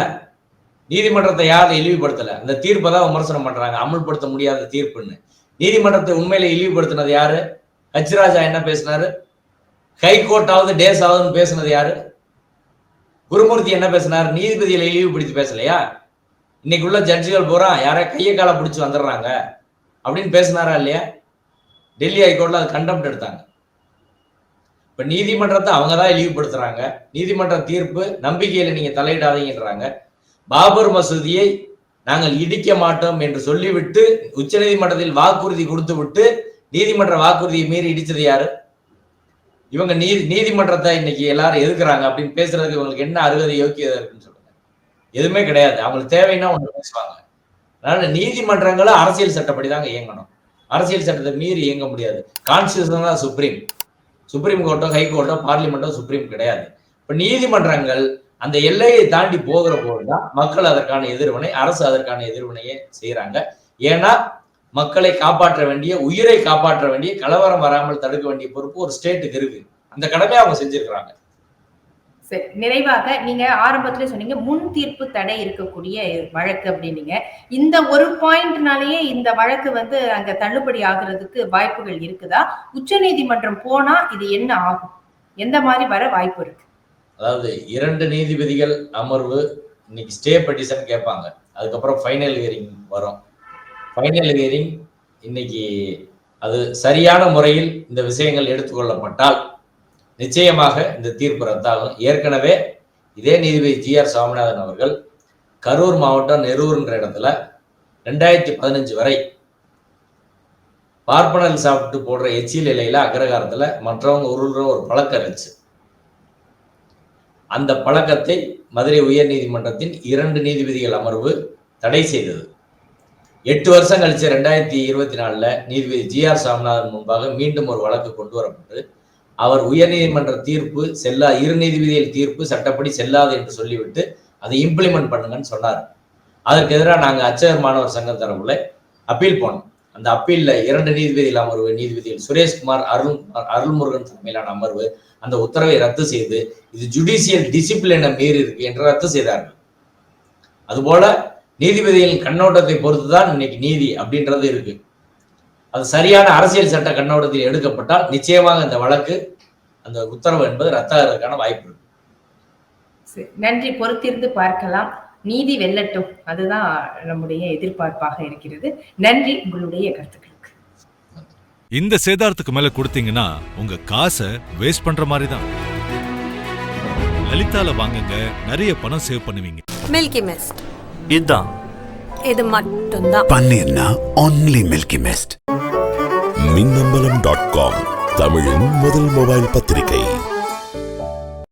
நீதிமன்றத்தை யாரும் இழிவுபடுத்தல, அந்த தீர்ப்பை தான் விமர்சனம் பண்றாங்க, அமுல்படுத்த முடியாத தீர்ப்புன்னு. நீதிமன்றத்தை உண்மையில இழிவுபடுத்தினது யாரு? ஹச்ராஜா என்ன பேசினாரு? ஹைகோர்ட் ஆகுது டேஸ் ஆகுதுன்னு பேசினது யாரு? குருமூர்த்தி என்ன பேசினார்? நீதிபதிகளை இழிவுபடுத்தி பேசலையா? இன்னைக்கு உள்ள ஜட்ஜுகள் பூரா யாரா கையை காலை பிடிச்சி வந்துடுறாங்க அப்படின்னு பேசினாரா இல்லையா? டெல்லி ஹைகோர்ட்ல அது கண்டெம்ட் எடுத்தாங்க. இப்ப நீதிமன்றத்தை அவங்க தான் இழிவுபடுத்துறாங்க. நீதிமன்ற தீர்ப்பு நம்பிக்கையில நீங்க தலையிடாதீங்கன்றாங்க. பாபர் மசூதியை நாங்கள் இடிக்க மாட்டோம் என்று சொல்லிவிட்டு உச்ச நீதிமன்றத்தில் வாக்குறுதி கொடுத்து விட்டு நீதிமன்ற வாக்குறுதியை மீறி இடிச்சது யாரு? இவங்க நீதிமன்றத்தை இன்னைக்கு எல்லாரும் எதுக்குறாங்க அப்படின்னு பேசுறதுக்கு இவங்களுக்கு என்ன அருகதை யோக்கியதை இருக்குன்னு சொல்லுங்க. எதுவுமே கிடையாது. அவங்களுக்கு தேவைன்னா ஒண்ணு பேசுவாங்க. அதனால நீதிமன்றங்களும் அரசியல் சட்டப்படிதாங்க இயங்கணும். அரசியல் சட்டத்தை மீறி இயங்க முடியாது. கான்ஸ்டிடியூஷன் தான் சுப்ரீம் கோர்ட்டோ ஹைகோர்ட்டோ பார்லிமெண்டோ சுப்ரீம் கிடையாது. இப்ப நீதிமன்றங்கள் அந்த எல்லையை தாண்டி போகிற போதுதான் மக்கள் அதற்கான எதிர்வினை, அரசு அதற்கான எதிர்வினையை செய்யறாங்க. ஏன்னா மக்களை காப்பாற்ற வேண்டிய, உயிரை காப்பாற்ற வேண்டிய, கலவரம் வராமல் தடுக்க வேண்டிய பொறுப்பு ஒரு ஸ்டேட்டுக்கு இருக்கு. அந்த கடமையை அவங்க செஞ்சிருக்கிறாங்க. சரி, நிறைவாக நீங்க ஆரம்பத்துல சொன்னீங்க முன் தீர்ப்பு தடை இருக்கக்கூடிய வழக்கு அப்படின்னீங்க. இந்த ஒரு பாயிண்ட்னாலேயே இந்த வழக்கு அங்க தள்ளுபடி ஆகுறதுக்கு வாய்ப்புகள் இருக்குதா? உச்ச நீதிமன்றம் போனா இது என்ன ஆகும்? எந்த மாதிரி வர வாய்ப்பு இருக்கு? அதாவது 2 நீதிபதிகள் அமர்வு இன்னைக்கு ஸ்டே பெட்டிஷன் கேட்பாங்க. அதுக்கப்புறம் ஃபைனல் ஹியரிங் வரும். ஃபைனல் ஹியரிங் இன்னைக்கு அது சரியான முறையில் இந்த விஷயங்கள் எடுத்துக்கொள்ளப்பட்டால் நிச்சயமாக இந்த தீர்ப்பு ரத்தாகும். ஏற்கனவே இதே நீதிபதி GR சுவாமிநாதன் அவர்கள் கரூர் மாவட்டம் நெரூர்ன்ற இடத்துல 2015 வரை பார்ப்பனல் சாப்பிட்டு போடுற எச்சில் இலையில அக்ரகாரத்துல மற்றவங்க உருள்ற ஒரு பழக்கம் இருந்துச்சு. அந்த பழக்கத்தை மதுரை உயர் நீதிமன்றத்தின் 2 நீதிபதிகள் அமர்வு தடை செய்தது. 8 வருஷம் கழிச்சு 2024 நீதிபதி GR சுவாமிநாதன் முன்பாக மீண்டும் ஒரு வழக்கு கொண்டு வரப்பட்டு அவர் உயர் நீதிமன்ற தீர்ப்பு 2 நீதிபதிகள் தீர்ப்பு சட்டப்படி செல்லாது என்று சொல்லிவிட்டு அதை இம்ப்ளிமெண்ட் பண்ணுங்கன்னு சொன்னார். அதற்கு எதிராக நாங்கள் அச்சகர் மாணவர் சங்கம் தரப்புல அப்பீல் போனோம். அந்த அப்பீல்ல 2 நீதிபதிகள் அமர்வு, நீதிபதிகள் சுரேஷ்குமார், அருள்முருகன் தலைமையிலான அமர்வு அந்த உத்தரவை ரத்து செய்து இது ஜுடிஷியல் டிசிப்ளினை மீறி இருக்கு என்று ரத்து செய்தார்கள். அதுபோல நீதிபதிகளின் கண்ணோட்டத்தை பொறுத்துதான் இன்னைக்கு நீதி அப்படின்றது இருக்கு. அது சரியான அரசியல் சட்ட கண்ணோட்டத்தில் எடுக்கப்பட்டால் நிச்சயமாக இந்த வழக்கு, அந்த உத்தரவு என்பது ரத்தாகிறதுக்கான வாய்ப்பு இருக்கு. நன்றி. பொறுத்திருந்து பார்க்கலாம். நீதி வெல்லட்டும், அதுதான் நம்முடைய எதிர்பார்ப்பாக இருக்கிறது. நன்றி உங்களுடைய கருத்துக்களுக்கு. இந்த சேதாரத்துக்கு மேல கொடுத்தீங்கன்னா உங்க காசை வேஸ்ட் பண்ற மாதிரி தான். லலிதால வாங்குங்க, நிறைய பணம் சேவ் பண்ணுவீங்க. மில்கி மிஸ்ட் இதான் இது மட்டும்தான். பன்னீர்னா only மில்கி மிஸ்ட். மின்னம்பலம்.com தமிழின் முதல் மொபைல் பத்திரிகை.